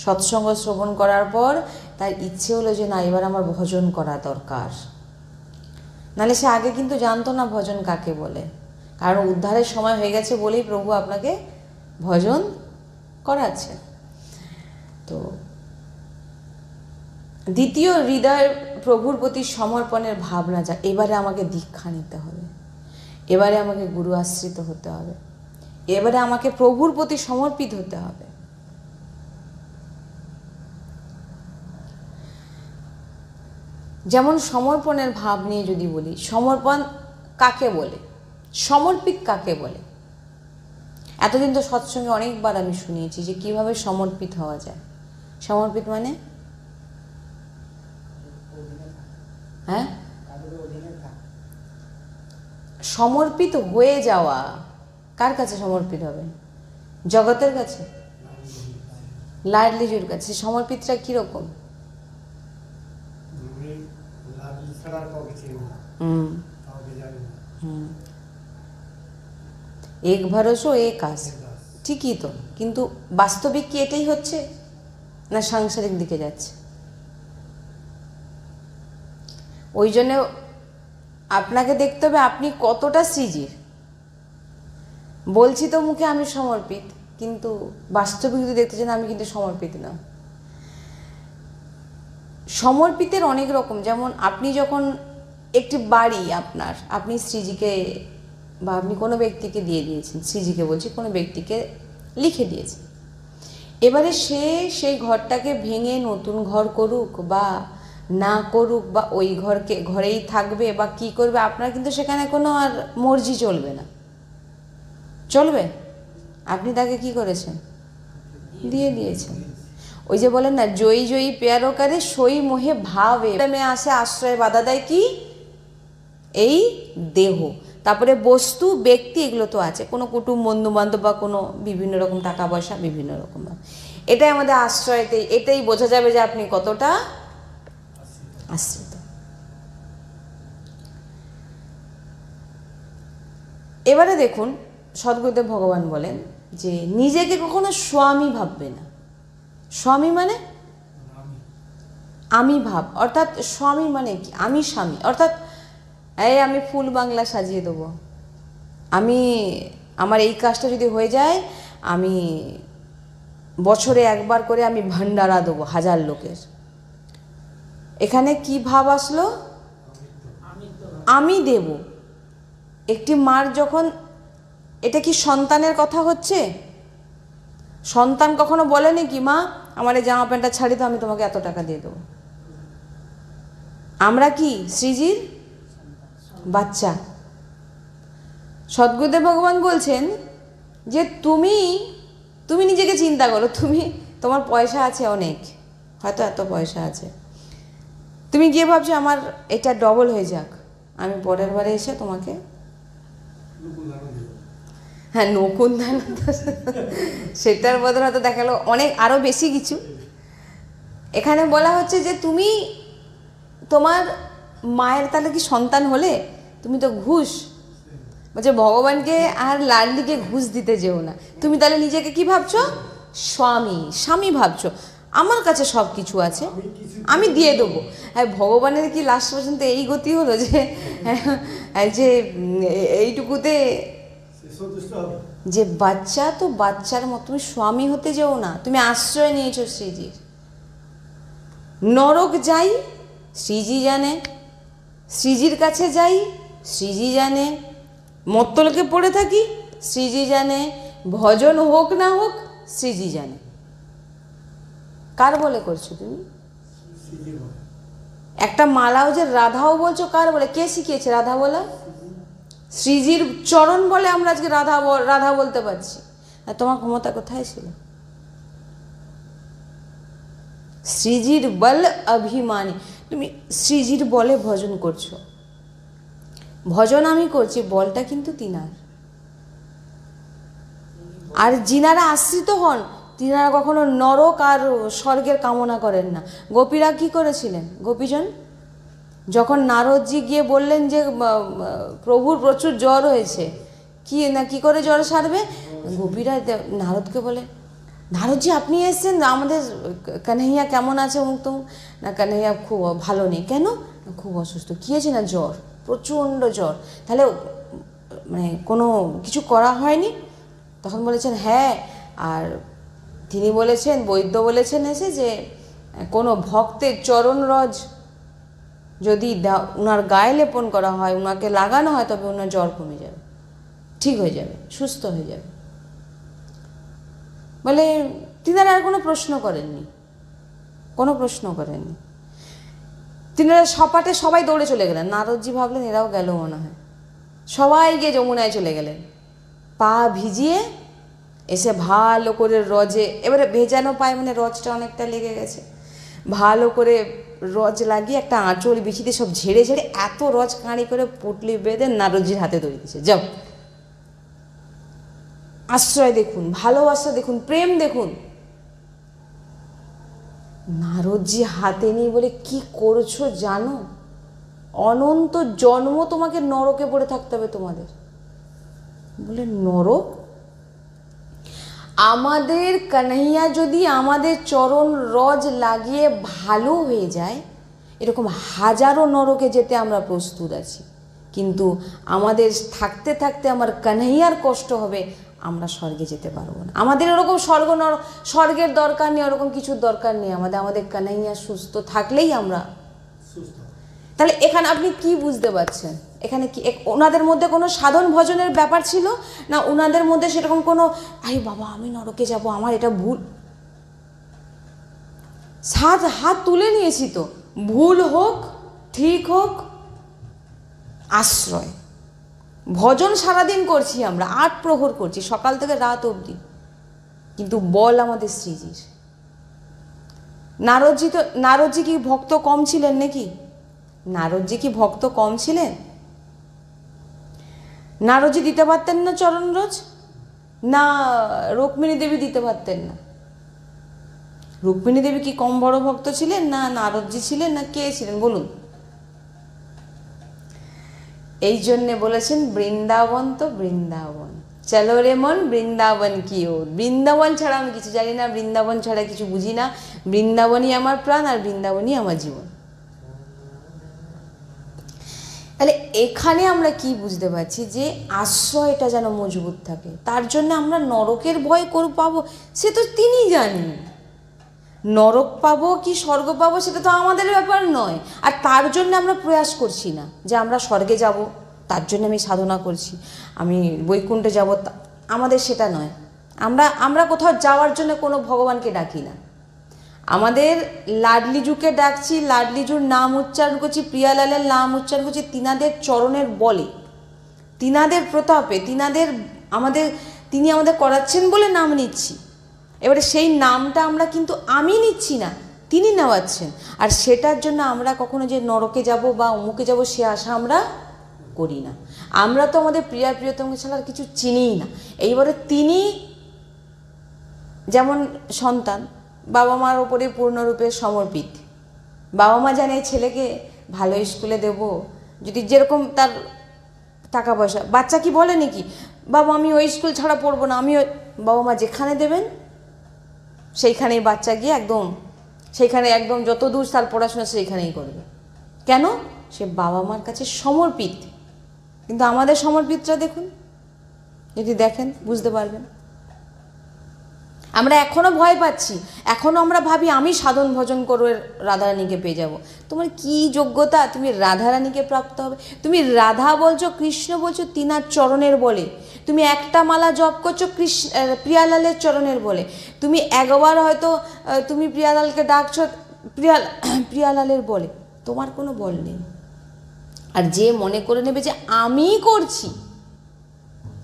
সৎসঙ্গ শ্রবণ করার পর তার ইচ্ছে হলো যে না, এবার আমার ভজন করা দরকার। নাহলে সে আগে কিন্তু জানতো না ভজন কাকে বলে, কারণ উদ্ধারের সময় হয়ে গেছে বলেই প্রভু আপনাকে ভজন করাচ্ছে। তো দ্বিতীয়, হৃদয় প্রভুর প্রতি সমর্পণের ভাবনা যা, এবারে আমাকে দীক্ষা নিতে হবে, এবারে আমাকে গুরু আশ্রিত হতে হবে, এবারে আমাকে প্রভুর প্রতি সমর্পিত হতে হবে। যেমন সমর্পণের ভাব নিয়ে যদি বলি, সমর্পণ কাকে বলে, সমর্পিত কাকে বলে? এতদিন তো সৎসঙ্গে অনেকবার আমি শুনিয়েছি যে কিভাবে সমর্পিত হওয়া যায়। সমর্পিত মানে হ্যাঁ, সমর্পিত হয়ে যাওয়া। কার কাছে সমর্পিত হবে? জগতের কাছে, লাডলিজুর কাছে। সমর্পিতটা কিরকম? এক ভরসা এক আস, ঠিকই তো, কিন্তু বাস্তবিক কি এটাই হচ্ছে, না সাংসারিক দিকে যাচ্ছে? ওই জন্য আপনাকে দেখতে হবে আপনি কতটা শ্রীজির। বলছি তো মুখে আমি সমর্পিত, কিন্তু বাস্তবিক যদি দেখতে চান আমি কিন্তু সমর্পিত না। সমর্পিতের অনেক রকম। যেমন আপনি যখন একটি বাড়ি আপনি শ্রীজিকে বা আপনি কোনো ব্যক্তিকে দিয়ে দিয়েছেন, শ্রীজিকে বলছি, কোনো ব্যক্তিকে লিখে দিয়েছেন, এবারে সে সেই ঘরটাকে ভেঙে নতুন ঘর করুক বা না করুক, বা ওই ঘরেই থাকবে বা কি করবে, আপনার কিন্তু সেখানে কোনো আর মর্জি চলবে না। চলবে? আপনি তাকে কি করেছেন? দিয়ে দিয়েছেন। ওই যে বলেন না, জয়ী জয়ী পেয়ারকারে সই মোহে ভাবে আসে আশ্রয় বাধা দেয় কি? এই দেহ। তারপরে বস্তু, ব্যক্তি, এগুলো তো আছে, কোনো কুটুম বন্ধু বান্ধব বা কোনো বিভিন্ন রকম টাকা পয়সা, বিভিন্ন রকম। এটাই আমাদের আশ্রয়তে, এটাই বোঝা যাবে যে আপনি কতটা আশ্রিত। এবারে দেখুন, সদ্গুরুদেব ভগবান বলেন যে নিজেকে কখনো স্বামী ভাববে না। স্বামী মানে আমি ভাব, অর্থাৎ স্বামী মানে কি? আমি স্বামী, অর্থাৎ আমি ফুল বাংলা সাজিয়ে দেবো, আমার এই কাজটা যদি হয়ে যায়, আমি বছরে একবার করে আমি ভান্ডারা দেবো 1000 লোকের। এখানে কি ভাব আসলো? আমি দেব। একটি মার যখন, এটা কি সন্তানের কথা হচ্ছে? সন্তান কখনো বলেনি কি মা আমার এই জামা প্যান্টটা ছাড়ি তো, আমি তোমাকে এত টাকা দিয়ে দেবো। আমরা কি শ্রীজির বাচ্চা। সদ্গুরুদেব ভগবান বলছেন যে তুমি নিজেকে চিন্তা করো, তোমার পয়সা আছে অনেক, হয়তো এত পয়সা আছে, তুমি গিয়ে ভাবছো আমার এটা ডবল হয়ে যাক, আমি পরের বারে এসে তোমাকে, হ্যাঁ নকুন দান, সেটার বদলে হয়তো দেখালো অনেক আরও বেশি কিছু। এখানে বলা হচ্ছে যে তোমার মায়ের তাহলে কি সন্তান হলে? তুমি তো ঘুষ, বলছে ভগবানকে আর লাডলিকে ঘুষ দিতে যেও না। তুমি তাহলে নিজেকে কি ভাবছো? স্বামী ভাবছো। আমার কাছে সব কিছু আছে, আমি দিয়ে দেবো। হ্যাঁ, ভগবানের কি লাস্ট পর্যন্ত এই গতি হলো যে এইটুকুতে, যে বাচ্চা তো বাচ্চার মতো, তুমি স্বামী হতে যেও না। তুমি আশ্রয় নিয়েছো শ্রীজির। নরক যাই শ্রীজি জানে, শ্রীজির কাছে যাই শ্রীজি জানে, মত্তলকে পড়ে থাকি শ্রীজি জানে, ভজন হোক না হোক শ্রীজি জানে। কার বলে করছো তুমি? একটা মালাও যে রাধাও বলছো, কার বলে? কে শিখিয়েছে রাধা বলা? শ্রীজির চরণ বলে আমরা আজকে রাধা বলতে পারছি। আর তোমার ক্ষমতা কোথায় ছিল? শ্রীজির বল অভিমানী, তুমি শ্রীজির বলে ভজন করছো। ভজন আমি করছি, বলটা কিন্তু তিনার। আর যিনারা আশ্রিত হন তিনারা কখনো নরক আর স্বর্গের কামনা করেন না। গোপীরা কি করেছিলেন? গোপীজন যখন নারদজি গিয়ে বললেন যে প্রভুর প্রচুর জ্বর হয়েছে, কি করে জ্বর সারবে, গোপীরা নারদকে বলে, নারদজি আপনি এসেছেন, আমাদের কানহাইয়া কেমন আছে অমুক তমুক। না, কানহাইয়া খুব ভালো নেই। কেন? খুব অসুস্থ। কী হয়েছে? না জ্বর, প্রচণ্ড জ্বর। তাহলে মানে কোনো কিছু করা হয়নি? তখন বলেছেন হ্যাঁ। আর তিনি বলেছেন, বৈদ্য বলেছেন এসে যে কোনো ভক্তের চরণ রজ যদি ওনার গায়ে লেপন করা হয়, ওনাকে লাগানো হয়, তবে ওনার জ্বর কমে যাবে, ঠিক হয়ে যাবে, সুস্থ হয়ে যাবে। বলে তিনারা আর কোনো প্রশ্ন করেননি, কোনো প্রশ্ন করেননি। তিনারা সপাটে সবাই দৌড়ে চলে গেলেন। নারদজি ভাবলেন এরাও গেল মনে হয়, সবাই গিয়ে যমুনায় চলে গেলেন। পা ভিজিয়ে এসে ভালো করে রজে, এবারে ভেজানো পায় মানে রজটা অনেকটা লেগে গেছে, ভালো করে রজ লাগিয়ে একটা আঁচল বিছিতে সব ঝেড়ে ঝেড়ে এত রজ কাঁড়ি করে পুটলি বেঁধে নারদজির হাতে ধরে দিয়েছে। যাও, আশ্রয় দেখুন, ভালোবাসা দেখুন, প্রেম দেখুন। নারদজি হাতে নিয়ে বলে কি করছো জানো? অনন্ত জন্ম তোমাকে নরকে পড়ে থাকতে হবে তোমাদের। বলে নরক? আমাদের কানহাইয়া যদি আমাদের চরণ রজ লাগিয়ে ভালো হয়ে যায়, এরকম হাজারো নরকে যেতে আমরা প্রস্তুত আছি। কিন্তু আমাদের থাকতে থাকতে আমার কানহাইয়ার কষ্ট হবে, আমরা স্বর্গে যেতে পারবো না। আমাদের এরকম স্বর্গের দরকার নেই, ওরকম কিছুর দরকার নেই। আমাদের কানহাইয়া সুস্থ থাকলেই আমরা সুস্থ। তাহলে এখানে আপনি কি বুঝতে পারছেন? এখানে কি ওনাদের মধ্যে কোনো সাধন ভজনের ব্যাপার ছিল না? ওনাদের মধ্যে সেরকম কোনো আরে বাবা আমি নরকে যাব, আমার এটা ভুল, হাত তুলে নিয়েছি তো, ভুল হোক ঠিক হোক, আশ্রয়। ভজন সারাদিন করছি আমরা, 8 প্রহর করছি, সকাল থেকে রাত অবধি, কিন্তু বল আমাদের শ্রীজির। নারদজি কি ভক্ত কম ছিলেন নাকি? নারদজি কি ভক্ত কম ছিলেন? নারদজি দিতে পারতেন না চরণ রজ? না রুক্মিণী দেবী দিতে পারতেন না? রুক্মিণী দেবী কি কম বড় ভক্ত ছিলেন? না নারদজি ছিলেন? না কে ছিলেন বলুন? এই জন্যে বলেছেন বৃন্দাবন তো বৃন্দাবন, চলো রে মন বৃন্দাবন কি ওর। বৃন্দাবন ছাড়া আমি কিছু জানি না, বৃন্দাবন ছাড়া কিছু বুঝি না। বৃন্দাবনই আমার প্রাণ, আর বৃন্দাবনই আমার জীবন। তাহলে এখানে আমরা কি বুঝতে পারছি? যে আশ্রয়টা যেন মজবুত থাকে। তার জন্য আমরা নরকের ভয় পাবো সে তো তিনি জানেন। নরক পাবো কি স্বর্গ পাবো সেটা তো আমাদের ব্যাপার নয়। আর তার জন্য আমরা প্রয়াস করছি না যে আমরা স্বর্গে যাব, তার জন্য আমি সাধনা করছি, আমি বৈকুণ্ঠে যাব, আমাদের সেটা নয়। আমরা কোথাও যাওয়ার জন্য কোনো ভগবানকে ডাকি না। আমাদের লাডলিজুকে ডাকছি, লাডলিজুর নাম উচ্চারণ করছি, প্রিয়ালালের নাম উচ্চারণ করছি, তিনাদের চরণের বলে, তিনাদের প্রতাপে, তিনি আমাদের করাচ্ছেন বলে নাম নিচ্ছি। এবারে সেই নামটা আমরা কিন্তু আমি নিচ্ছি না, তিনি নেওয়াচ্ছেন। আর সেটার জন্য আমরা কখনো যে নরকে যাব বা অমুকে যাব সে আশা আমরা করি না। আমরা তো আমাদের প্রিয়তমকে ছাড়া কিছু চিনিই না। এইবারে তিনি যেমন সন্তান বাবা মার ওপরে পূর্ণরূপে সমর্পিত। বাবা মা জানে ছেলেকে ভালো স্কুলে দেব, যদি যেরকম তার টাকা পয়সা, বাচ্চা কি বলে নাকি বাবা আমি ওই স্কুল ছাড়া পড়বো না, বাবা মা যেখানে দেবেন সেইখানেই বাচ্চা গিয়ে সেইখানে একদম যত দূর তার পড়াশোনা সেইখানেই করবে। কেন? সে বাবা মার কাছে সমর্পিত। কিন্তু আমাদের সমর্পিতটা দেখুন, যদি দেখেন বুঝতে পারবেন। আমরা এখনও ভয় পাচ্ছি, এখনও আমরা ভাবি আমি সাধন ভজন করে রাধারানীকে পেয়ে যাব। তোমার কি যোগ্যতা তুমি রাধারানীকে প্রাপ্ত হবে? তুমি রাধা বলছো, কৃষ্ণ বলছো তিনার চরণের বলে, তুমি একটা মালা জপ করছো কৃষ্ণ প্রিয়ালালের চরণের বলে, তুমি একবার হয়তো তুমি প্রিয়ালালকে ডাকছো প্রিয়ালালের বলে, তোমার কোনো বল নেই। আর যে মনে করে নেবে যে আমি করছি,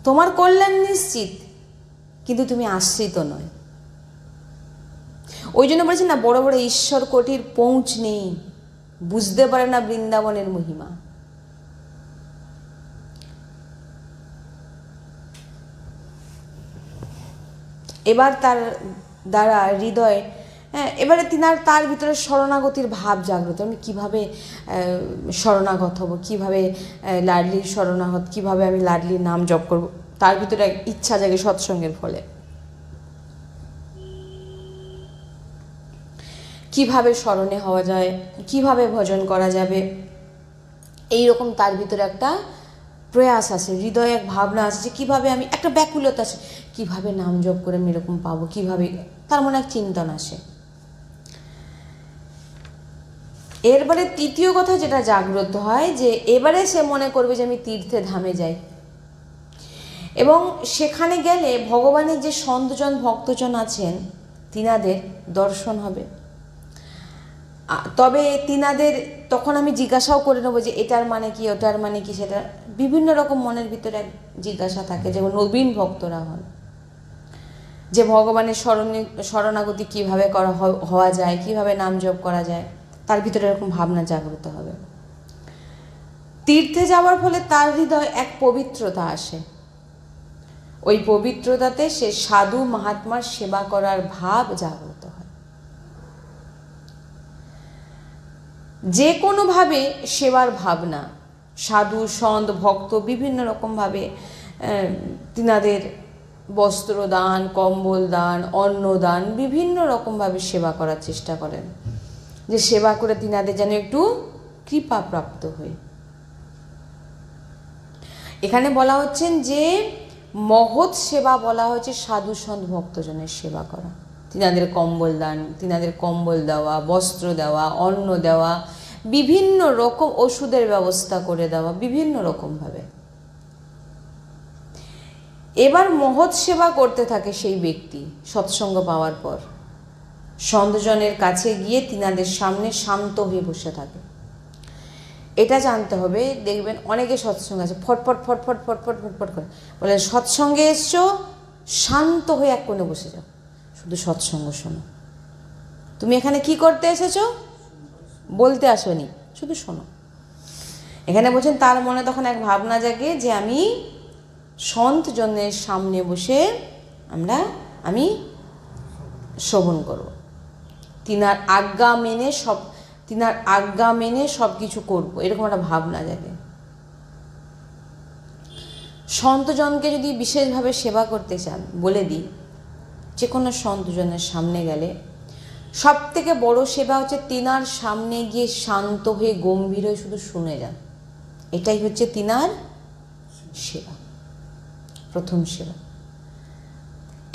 তোমার কল্যাণ নিশ্চিত, কিন্তু তুমি আশ্রিত নয়। ওই জন্য বলেছি না, বড় বড় ঈশ্বর কোটির পৌঁছ নেই, বুঝতে পারে না বৃন্দাবনের মহিমা। এবার তার দ্বারা হৃদয়, এবারে তার ভিতরে শরণাগতির ভাব জাগ্রত। আমি কীভাবে শরণাগত হব, কীভাবে লাডলির শরণাগত, কীভাবে আমি লাডলির নাম জপ করব, তার ভিতরে ইচ্ছা জাগে সৎসঙ্গের ফলে। কিভাবে স্মরণে হওয়া যায়, কিভাবে ভজন করা যাবে, এই রকম তার ভিতরে একটা প্রয়াস আছে, হৃদয়ে এক ভাবনা আছে যে কীভাবে আমি, একটা ব্যাকুলতা আছে, কীভাবে নাম জপ করে আমি এরকম পাবো, কীভাবে, তার মনে এক চিন্তন আসে। এরপরে তৃতীয় কথা যেটা জাগ্রত হয়, যে এবারে সে মনে করবে যে আমি তীর্থে ধামে যাই, এবং সেখানে গেলে ভগবানের যে সন্তজন ভক্তজন আছেন তিনাদের দর্শন হবে। তবে তিনাদের তখন আমি জিজ্ঞাসাও করে নেবো যে এটার মানে কি, ওটার মানে কি, সেটা বিভিন্ন রকম মনের ভিতরে এক জিজ্ঞাসা থাকে, যেমন নবীন ভক্তরা হন, যে ভগবানের শরণাগতি কীভাবে হওয়া যায়, কীভাবে নাম জপ করা যায়, তার ভিতরে এরকম ভাবনা জাগ্রত হবে। তীর্থে যাওয়ার ফলে তার হৃদয় এক পবিত্রতা আসে, ওই পবিত্রতাতে সে সাধু মহাত্মার সেবা করার ভাব জাগ্রত হয়। যে কোনোভাবে সেবার ভাবনা, সাধু সন্ত ভক্ত বিভিন্ন রকমভাবে তিনাদের বস্ত্র দান, কম্বল দান, অন্ন দান, বিভিন্ন রকমভাবে সেবা করার চেষ্টা করেন, যে সেবা করে তিনাদের যেন একটু কৃপা প্রাপ্ত হয়। এখানে বলা হচ্ছেন যে মহৎ সেবা বলা হয়েছে সাধু সন্ত ভক্তজনের সেবা করা, তিনাদের কম্বল দান, তিনাদের কম্বল দেওয়া, বস্ত্র দেওয়া, অন্ন দেওয়া, বিভিন্ন রকম ওষুধের ব্যবস্থা করে দেওয়া, বিভিন্ন রকমভাবে। এবার মহৎ সেবা করতে থাকে সেই ব্যক্তি সৎসঙ্গ পাওয়ার পর, সন্তজনের কাছে গিয়ে তিনাদের সামনে শান্ত হয়ে বসে থাকে। এটা জানতে হবে, দেখবেন অনেকে সৎসঙ্গ আছে ফটফট ফটফট ফটফট ফটফট করে বলে, সৎসঙ্গে এসছো শান্ত হয়ে এক কোণে বসে যাও, শুধু সৎসঙ্গ শোনো। তুমি এখানে কি করতে এসেছো? বলতে আসোনি, শুধু শোনো। এখানে বলছেন তার মনে তখন এক ভাবনা জাগে যে আমি সন্ত জনের সামনে বসে আমি শ্রবণ করব, তিনার আজ্ঞা মেনে সব কিছু করবো, এরকম একটা ভাবনা জাগে। সন্তজনকে যদি বিশেষভাবে সেবা করতে চান, বলে দিই, যে কোনো সন্তজনের সামনে গেলে সব থেকে বড় সেবা হচ্ছে তিনার সামনে গিয়ে শান্ত হয়ে গম্ভীর হয়ে শুধু শুনে যান। এটাই হচ্ছে তিনার সেবা, প্রথম সেবা।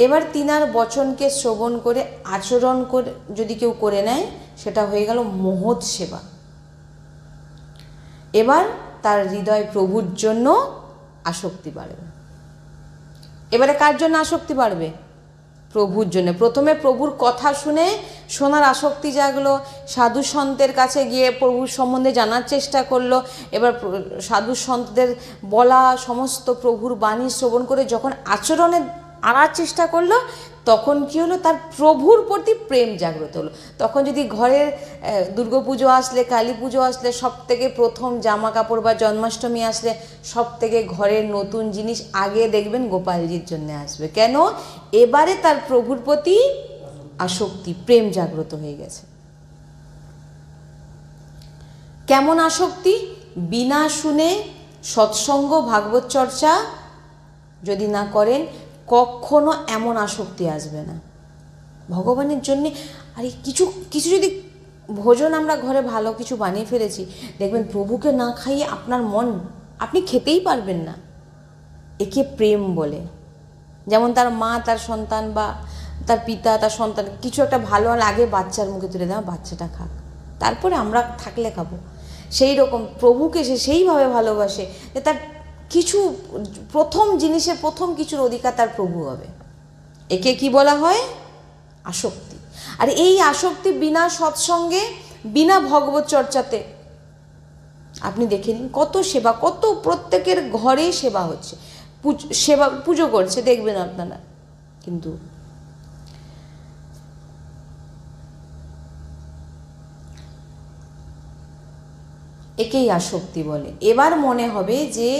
এবার তিনার বচনকে শ্রবণ করে আচরণ করে যদি কেউ করে নেয়, সেটা হয়ে গেল মহৎ সেবা। এবার তার হৃদয় প্রভুর জন্য আসক্তি বাড়বে। এবারে কার জন্য আসক্তি বাড়বে? প্রভুর জন্য। প্রথমে প্রভুর কথা শোনার আসক্তি জাগলো, সাধু সন্তের কাছে গিয়ে প্রভুর সম্বন্ধে জানার চেষ্টা করলো। এবার সাধু সন্তদের বলা সমস্ত প্রভুর বাণী শ্রবণ করে যখন আচরণে আনার চেষ্টা করলো, তখন কি হলো, তার প্রভুর প্রতি প্রেম জাগ্রত হলো। তখন যদি ঘরের দুর্গাপুজো আসলে, কালী পুজো আসলে, সব থেকে প্রথম জামা কাপড় বা জন্মাষ্টমী আসলে সব থেকে ঘরের নতুন জিনিস আগে দেখবেন গোপালজির জন্য আসবে। কেন? এবারে তার প্রভুর প্রতি আসক্তি, প্রেম জাগ্রত হয়ে গেছে। কেমন আসক্তি? বিনা শুনে সৎসঙ্গ ভাগবত চর্চা যদি না করেন, কখনো এমন আসক্তি আসবে না ভগবানের জন্যে। আর কিছু যদি ভোজন আমরা ঘরে ভালো কিছু বানিয়ে ফেলেছি, দেখবেন প্রভুকে না খাইয়ে আপনার মন আপনি খেতেই পারবেন না। একে প্রেম বলে। যেমন তার মা তার সন্তান বা তার পিতা তার সন্তান কিছু একটা ভালো আগে বাচ্চার মুখে তুলে দেওয়া, বাচ্চাটা খাক, তারপরে আমরা থাকলে খাবো। সেই রকম প্রভুকে সে সেইভাবে ভালোবাসে যে তার কিছু প্রথম জিনিসের প্রথম কিছুর অধিকার তার প্রভু হবে। একে কি বলা হয়? আসক্তি। আর এই আসক্তি বিনা সৎসঙ্গে, বিনা ভগবত চর্চাতে আপনি দেখে নিন কত সেবা, কত প্রত্যেকের ঘরে সেবা হচ্ছে, সেবা পুজো করছে দেখবেন আপনারা, কিন্তু একেই আসক্তি বলে। এবার মনে হবে যে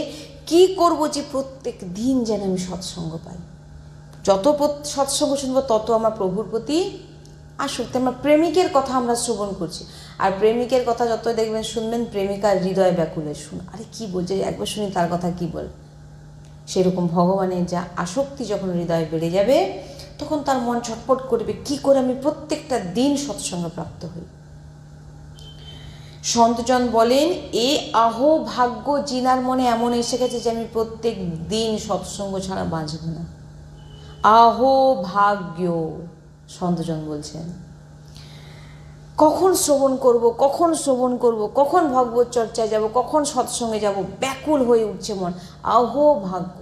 কি করব যে প্রত্যেক দিন যেন আমি সৎসঙ্গ পাই, যত সৎসঙ্গ শুনবো তত আমার প্রভুর প্রতি আসক্তি। আমার প্রেমিকের কথা আমরা শ্রবণ করছি, আর প্রেমিকের কথা যত দেখবেন শুনবেন, প্রেমিকার হৃদয় ব্যাকুলে শুন, আরে কি বলছে একবার শুনি তার কথা কি বল। সেরকম ভগবানের যা আসক্তি যখন হৃদয়ে বেড়ে যাবে তখন তার মন ছটফট করবে কি করে আমি প্রত্যেকটা দিন সৎসঙ্গ প্রাপ্ত হই। সন্তজন বলেন, এ আহো ভাগ্য জিনার মনে এমন এসে গেছে যে আমি প্রত্যেক দিন সৎসঙ্গ ছাড়া বাঁচব না। আহো ভাগ্য, সন্তজন বলছেন। কখন শ্রবণ করব, কখন শ্রবণ করব, কখন ভগবত চর্চায় যাব, কখন সৎসঙ্গে যাব, ব্যাকুল হয়ে উঠছে মন। আহো ভাগ্য,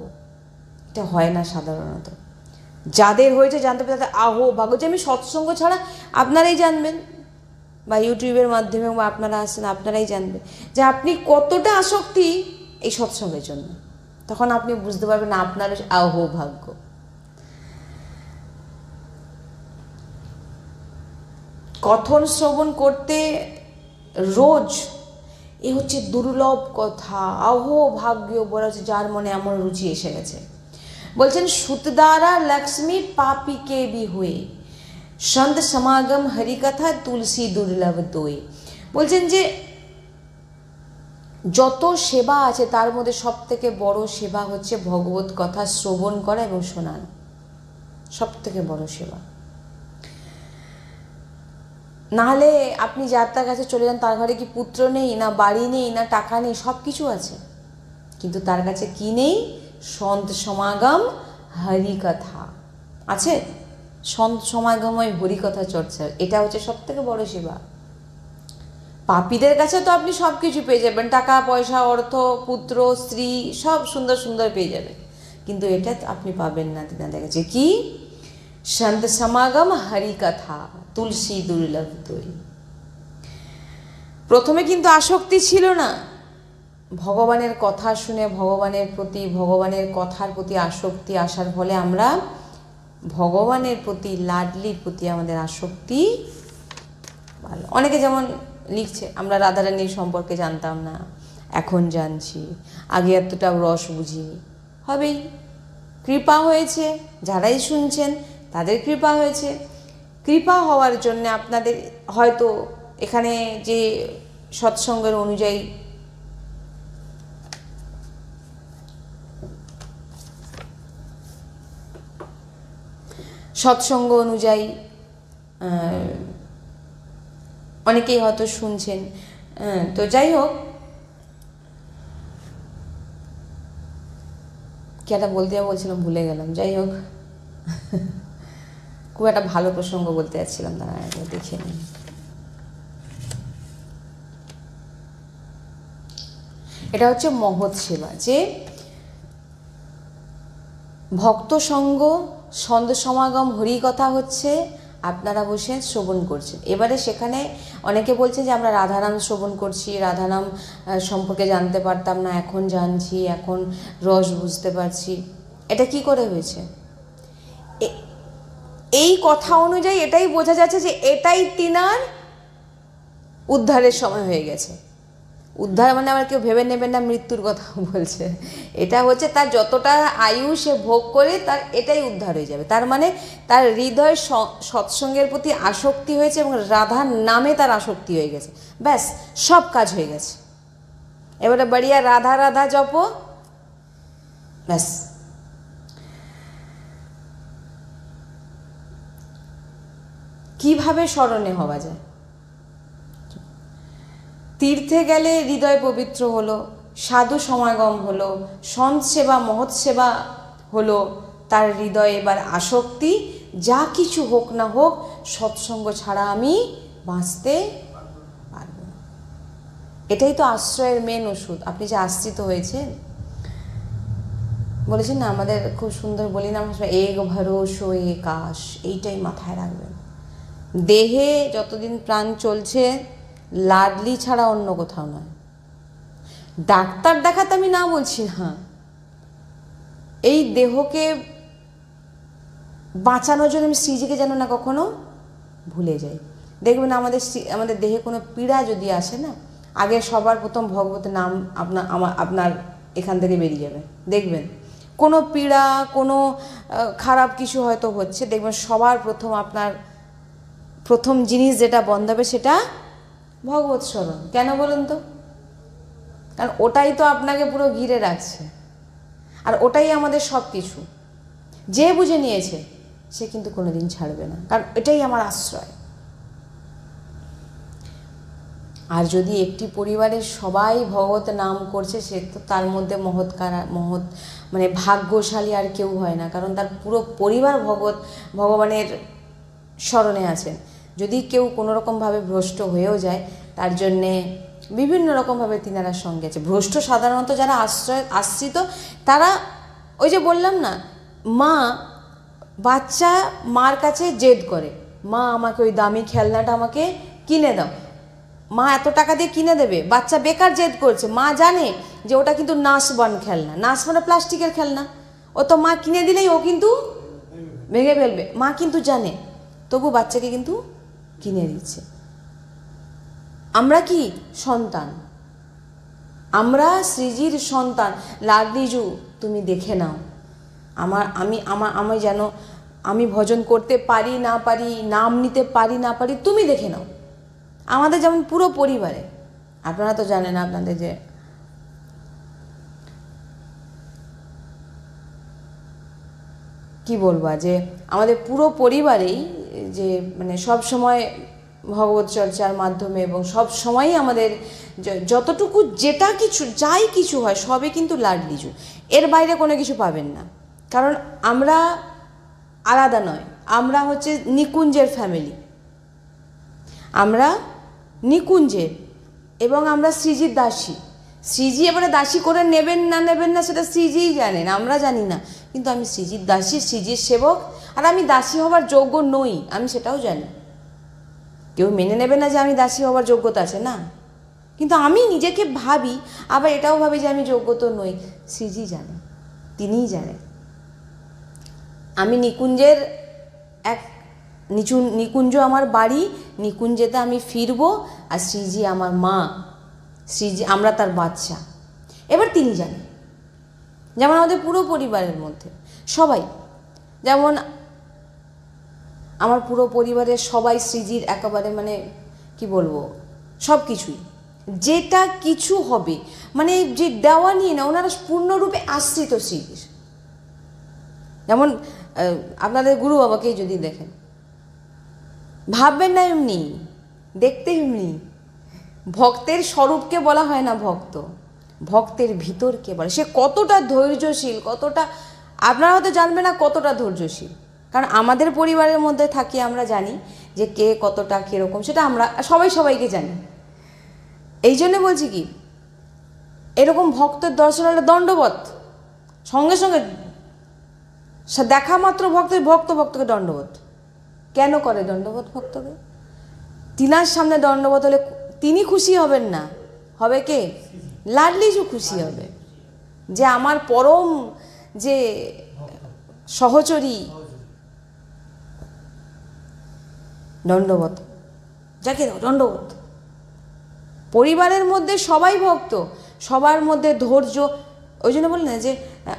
এটা হয় না সাধারণত। যাদের হয়েছে জানতে পারে তাদের আহো ভাগ্য, যে আমি সৎসঙ্গ ছাড়া, আপনারাই জানবেন বা ইউটিউবের মাধ্যমে বা আপনারা আসেন আপনারাই জানবেন যে আপনি কতটা আসক্তি এই সৎসঙ্গের জন্য। তখন আপনি বুঝতে পারবেন আপনার আহো ভাগ্য। কথন শ্রবণ করতে রোজ, এ হচ্ছে দুর্লভ কথা। আহো ভাগ্য বলা হচ্ছে যার মনে এমন রুচি এসে গেছে। বলছেন, সুতদারা লক্ষ্মী পাপিকে বি হয়ে, সন্ত সমাগম হরিকথা তুলসী দুর্লভ দোয়। বলছেন যে যত সেবা আছে তার মধ্যে সব থেকে বড় সেবা হচ্ছে ভগবত কথা শ্রবণ করা এবং শোনানো, সব থেকে বড় সেবা। নাহলে আপনি যার তার কাছে চলে যান, তার ঘরে কি পুত্র নেই, না বাড়ি নেই, না টাকা নেই, সব কিছু আছে, কিন্তু তার কাছে কি নেই? সন্ত সমাগম হরিকথা আছে। সন্ত সমাগময় হরিকথা চর্চা, এটা হচ্ছে সব থেকে বড় সেবা। পাপীদের কাছে তো আপনি সব কিছু পেয়ে যাবেন, টাকা পয়সা, অর্থ, পুত্র, স্ত্রী, সব সুন্দর সুন্দর পেয়ে যাবেন, কিন্তু এটা আপনি পাবেন না তিনাদের কাছে। কি? সন্ত সমাগম হরিকথা তুলসী দুর্লভ দই। প্রথমে কিন্তু আসক্তি ছিল না, ভগবানের কথা শুনে ভগবানের প্রতি, ভগবানের কথার প্রতি আসক্তি আসার ফলে আমরা ভগবানের প্রতি, লাডলির প্রতি আমাদের আসক্তি ভালো। অনেকে যেমন লিখছে, আমরা রাধারানীর সম্পর্কে জানতাম না, এখন জানছি, আগে এতটা রস বুঝিনি। হবেই, কৃপা হয়েছে, যারাই শুনছেন তাদের কৃপা হয়েছে। কৃপা হওয়ার জন্য আপনাদের হয়তো এখানে যে সৎসঙ্গের অনুযায়ী সৎসঙ্গ অনুযায়ী অনেকেই হয়তো শুনছেন। তো যাই হোক, কি একটা বলতে বলছিলাম ভুলে গেলাম। যাই হোক, খুব একটা ভালো প্রসঙ্গ বলতে যাচ্ছিলাম, তারা দেখে নিন। এটা হচ্ছে মহৎ সেবা, যে ভক্ত সঙ্গ, ছন্দ সমাগম, হরিকথা হচ্ছে আপনারা বসে শ্রবণ করছেন। এবারে সেখানে অনেকে বলছে যে আমরা রাধানাম শ্রবণ করছি, রাধানাম সম্পর্কে জানতে পারতাম না, এখন জানছি, এখন রস বুঝতে পারছি। এটা কি করে হয়েছে? এই কথা অনুযায়ী এটাই বোঝা যাচ্ছে যে এটাই তিনার উদ্ধারের সময় হয়ে গেছে। উদ্ধার মানে আবার কেউ ভেবে নেবেন না মৃত্যুর কথা বলছে, এটা হচ্ছে তার যতটা আয়ু সে ভোগ করে তার এটাই উদ্ধার হয়ে যাবে। তার মানে তার হৃদয় সৎসঙ্গের প্রতি আসক্তি হয়েছে এবং রাধার নামে তার আসক্তি হয়ে গেছে, ব্যাস সব কাজ হয়ে গেছে। এবারে বাড়িয়া রাধা রাধা জপ, ব্যাস। কিভাবে স্মরণে হওয়া যায়? তীর্থে গেলে হৃদয় পবিত্র হলো, সাধু সমাগম হলো, সন্ত সেবা, মহৎ সেবা হলো, তার হৃদয়ে এবার আসক্তি যা কিছু হোক না হোক সৎসঙ্গ ছাড়া আমি বাঁচতে পারব না। এটাই তো আশ্রয়ের মেন ওষুধ। আপনি যে আশ্রিত হয়েছেন, বলেছেন না আমাদের খুব সুন্দর বলি না এক ভরসো একাশ, এইটাই মাথায় রাখবেন। দেহে যতদিন প্রাণ চলছে লাডলি ছাড়া অন্য কোথাও নয়। ডাক্তার দেখাতে আমি না বলছি না, এই দেহকে বাঁচানোর জন্য আমি শ্রীজিকে যেন না কখনো ভুলে যাই। দেখবেন আমাদের দেহে কোনো পীড়া যদি আসে না, আগে সবার প্রথম ভগবতের নাম আপনার এখান থেকে বেরিয়ে যাবে। দেখবেন কোনো পীড়া, কোনো খারাপ কিছু হয়তো হচ্ছে, দেখবেন সবার প্রথম আপনার প্রথম জিনিস যেটা বন্ধ হবে সেটা ভগবত স্মরণ। কেন বলুন তো? কারণ ওটাই তো আপনাকে পুরো ঘিরে রাখছে, আর ওটাই আমাদের সব কিছু। যে বুঝে নিয়েছে সে কিন্তু কোনোদিন ছাড়বে না, কারণ এটাই আমার আশ্রয়। আর যদি একটি পরিবারের সবাই ভগবত নাম করছে, সে তো তার মধ্যে মহৎ মানে ভাগ্যশালী আর কেউ হয় না, কারণ তার পুরো পরিবার ভগবানের স্মরণে আছেন। যদি কেউ কোনো রকমভাবে ভ্রষ্ট হয়েও যায়, তার জন্যে বিভিন্ন রকমভাবে তিনারা সঙ্গে আছে। ভ্রষ্ট সাধারণত যারা আশ্রিত, তারা ওই যে বললাম না, বাচ্চা মার কাছে জেদ করে, মা আমাকে ওই দামি খেলনাটা আমাকে কিনে দাও। মা এত টাকা দিয়ে কিনে দেবে, বাচ্চা বেকার জেদ করছে। মা জানে যে ওটা কিন্তু নাশবান খেলনা, নাশবান প্লাস্টিকের খেলনা, ও তো মা কিনে দিলেই ও কিন্তু ভেঙে ফেলবে। মা কিন্তু জানে, তবু বাচ্চাকে কিন্তু কিনে দিচ্ছে। আমরা কি সন্তান, আমরা শ্রীজির সন্তান। লাডলিজু তুমি দেখে নাও, আমি যেন আমি ভজন করতে পারি না পারি, নাম নিতে পারি না পারি, তুমি দেখে নাও। আমাদের যেমন পুরো পরিবারে, আপনারা তো জানেন আপনাদের যে কি বলবো, যে আমাদের পুরো পরিবারেই যে মানে সব সময় ভগবত চর্চার মাধ্যমে এবং সব সময়ই আমাদের যতটুকু যাই কিছু হয় সবই কিন্তু লাডলিজু। এর বাইরে কোনো কিছু পাবেন না, কারণ আমরা আলাদা নয়। আমরা হচ্ছে নিকুঞ্জের ফ্যামিলি, আমরা নিকুঞ্জের, এবং আমরা শ্রীজির দাসী। শ্রীজি এবারে দাসী করে নেবেন না সেটা শ্রীজিই জানেন, আমরা জানি না। কিন্তু আমি শ্রীজির দাসী, শ্রীজির সেবক, আর আমি দাসী হবার যোগ্য নই, আমি সেটাও জানি। কেউ মেনে নেবে না যে আমি দাসী হবার যোগ্যতা আছে, না। কিন্তু আমি নিজেকে ভাবি, আবার এটাও ভাবি যে আমি যোগ্য তো নই। শ্রীজি জানেন, তিনিই জানেন। আমি নিকুঞ্জের নিকুঞ্জ আমার বাড়ি, নিকুঞ্জেতে আমি ফিরবো, আর শ্রীজি আমার মা, শ্রীজি আমরা তার বাচ্চা। এবার তিনি জানেন, যেমন আমাদের পুরো পরিবারের মধ্যে সবাই, যেমন আমার পুরো পরিবারের সবাই শ্রীজির একেবারে মানে কি বলবো, সব কিছুই যেটা কিছু হবে মানে যে দেওয়া নিয়ে না, ওনারা পূর্ণরূপে আশ্রিত শ্রীজির। যেমন আপনাদের গুরু বাবাকেই যদি দেখেন, ভাববেন না এমনি, দেখতে এমনি। ভক্তের স্বরূপকে বলা হয় না ভক্ত, ভক্তের ভিতরকে বলে। সে কতটা ধৈর্যশীল, কতটা আপনারা হয়তো জানবে না কতটা ধৈর্যশীল, কারণ আমাদের পরিবারের মধ্যে থাকি, আমরা জানি যে কে কতটা কীরকম, সেটা আমরা সবাইকে জানি। এই জন্য বলছি কি, এরকম ভক্তের দর্শন হলে দণ্ডবত, সঙ্গে সঙ্গে দেখা মাত্র ভক্তকে দণ্ডবত। কেন করে দণ্ডবত ভক্তকে? তিনার সামনে দণ্ডবত হলে তিনি খুশি হবেন না, হবে কে? লাডলিজু খুশি হবে, যে আমার পরম যে সহচরী, দণ্ডবত, যাকে দণ্ডবত। পরিবারের মধ্যে সবাই ভক্ত, সবার মধ্যে ধৈর্য। ওই জন্য বলে না যে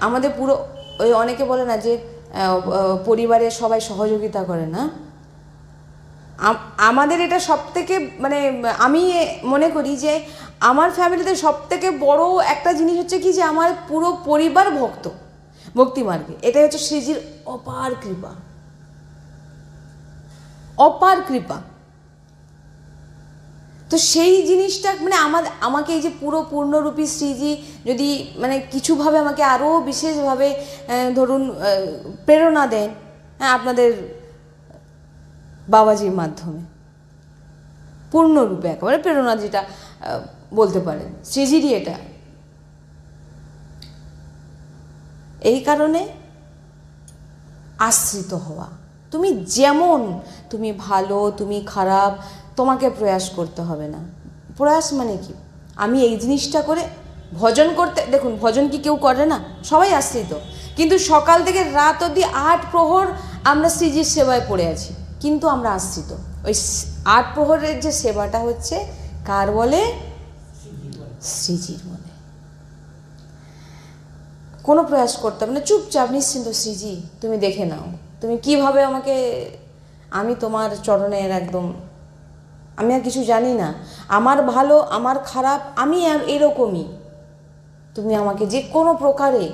আমাদের পুরো, ওই অনেকে বলে না যে পরিবারের সবাই সহযোগিতা করে না, আমাদের এটা সবথেকে মানে আমি মনে করি যে আমার ফ্যামিলিতে সবথেকে বড় একটা জিনিস হচ্ছে কি, যে আমার পুরো পরিবার ভক্তিমার্গে। এটাই হচ্ছে শ্রীজির অপার কৃপা। তো সেই জিনিসটা মানে আমাকে এই যে পুরো পূর্ণরূপী শ্রীজি যদি মানে কিছুভাবে আমাকে আরও বিশেষভাবে ধরুন প্রেরণা দেন, হ্যাঁ আপনাদের বাবাজির মাধ্যমে পূর্ণরূপে একেবারে প্রেরণা যেটা বলতে পারেন, শ্রীজিরই এটা। এই কারণে আশ্রিত হওয়া, তুমি যেমন, তুমি ভালো তুমি খারাপ, তোমাকে প্রয়াস করতে হবে না। প্রয়াস মানে কি, আমি এই জিনিসটা করে ভজন করতে, দেখুন ভজন কি কেউ করে না, সবাই আশ্রিত, কিন্তু সকাল থেকে রাত অবধি 8 প্রহর আমরা শ্রীজির সেবায় পড়ে আছি, কিন্তু আমরা আশ্রিত। ওই 8 প্রহরের যে সেবাটা হচ্ছে কার বলে? শ্রীজির বলে। কোনো প্রয়াস করতে হবে না, চুপচাপ নিশ্চিন্ত, শ্রীজি তুমি দেখে নাও, তুমি কিভাবে আমাকে, আমি তোমার চরণের একদম, আমি আর কিছু জানি না, আমার ভালো আমার খারাপ আমি আর এরকমই, তুমি আমাকে যে কোনো প্রকারে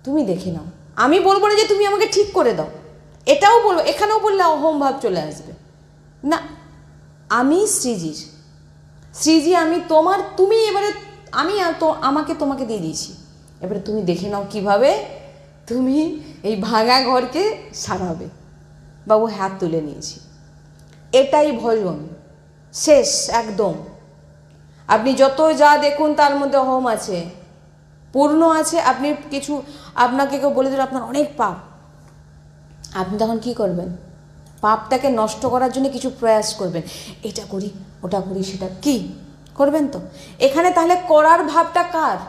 তুমি দেখে নাও। আমি বলবো না যে তুমি আমাকে ঠিক করে দাও, এটাও বলবো, এখানেও বললে অহম ভাব চলে আসবে না। আমি শ্রীজির, শ্রীজি আমি তোমার, তুমি এবারে আমি আমাকে তোমাকে দিয়ে দিয়েছি, এবারে তুমি দেখে নাও কিভাবে তুমি এই ভাঙা ঘরকে সারাবে। বাবু হাত তুলে নিয়েছি, এটাই ভজন, শেষ একদম। আপনি যত যা দেখুন তার মধ্যে অহম আছে, পূর্ণ আছে। আপনি কিছু, আপনাকে কেউ বলে দিল আপনার অনেক পাপ, আপনি তখন কি করবেন? পাপটাকে নষ্ট করার জন্য কিছু প্রয়াস করবেন, এটা করি ওটা করি, সেটা কি করবেন তো। এখানে তাহলে করার ভাবটা কার?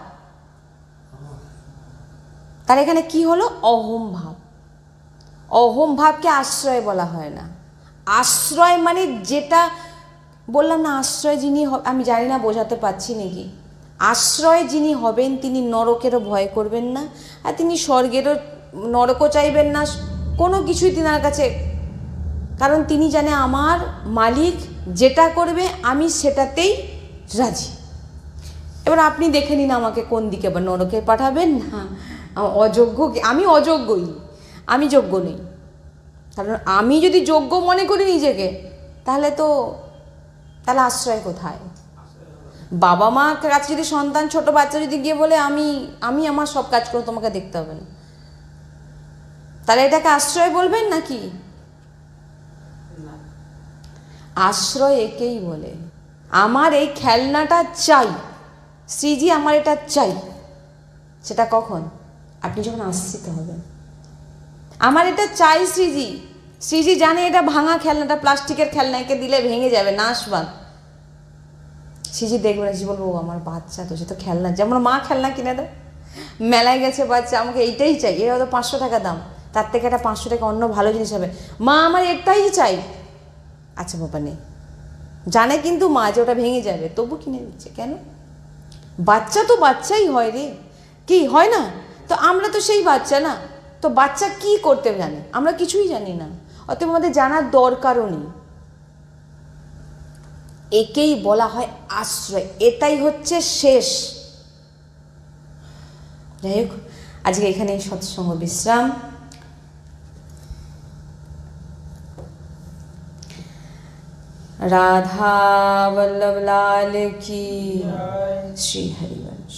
তার এখানে কি হলো? অহম ভাব। অহম ভাবকে আশ্রয় বলা হয় না। আশ্রয় মানে যেটা বললাম না, আশ্রয় যিনি, আমি জানি না বোঝাতে পারছি নাকি, আশ্রয় যিনি হবেন তিনি নরকেরও ভয় করবেন না, আর তিনি স্বর্গেরও, নরকও চাইবেন না, কোনো কিছুই তিনার কাছে, কারণ তিনি জানে আমার মালিক যেটা করবে আমি সেটাতেই রাজি। এবার আপনি দেখে নিন আমাকে কোন দিকে, বা নরকে পাঠাবেন না অযোগ্য, আমি অযোগ্যই, আমি যোগ্য নই। কারণ আমি যদি যোগ্য মনে করি নিজেকে, তাহলে আশ্রয় কোথায়? বাবা মা কাছে যদি সন্তান, ছোট বাচ্চা যদি গিয়ে বলে আমি আমার সব কাজ করবো, তোমাকে দেখতে হবে না, তাহলে এটাকে আশ্রয় বলবেন নাকি? আশ্রয় একেই বলে, আমার এই খেলনাটা চাই শ্রীজি, আমার এটা চাই। সেটা কখন? আপনি যখন আশ্রিত হবেন। আমার এটা চাই শ্রীজি, শ্রীজি জানে এটা ভাঙা খেলনাটা, প্লাস্টিকের খেলনা, একে দিলে ভেঙে যাবে, নাশবান। শ্রীজি দেখবে না, শ্রীজি বলবো আমার বাচ্চা তো, সে তো খেলনা, যেমন মা খেলনা কিনে দেয়, মেলায় গেছে বাচ্চা, আমাকে এইটাই চাই, এর হয়তো 500 টাকা দাম, তার থেকে একটা 500 টাকা অন্য ভালো জিনিস হবে, মা আমার এটাই চাই। আচ্ছা বাবা নেই, জানে কিন্তু মা যে ওটা ভেঙে যাবে, তবু কিনে দিচ্ছে। কেন? বাচ্চা তো বাচ্চাই হয় রে, কি হয় না? তো আমরা তো সেই বাচ্চা না, তো বাচ্চা কি করতে জানে? আমরা কিছুই জানি না, অতএব আমাদের জানার দরকারও নেই। একেই বলা হয় আশ্রয়, এটাই হচ্ছে শেষ। যাই হোক, আজকে এখানে সৎসঙ্গ বিশ্রাম। राधा वल्लभ लाल की, श्री हरिवंश।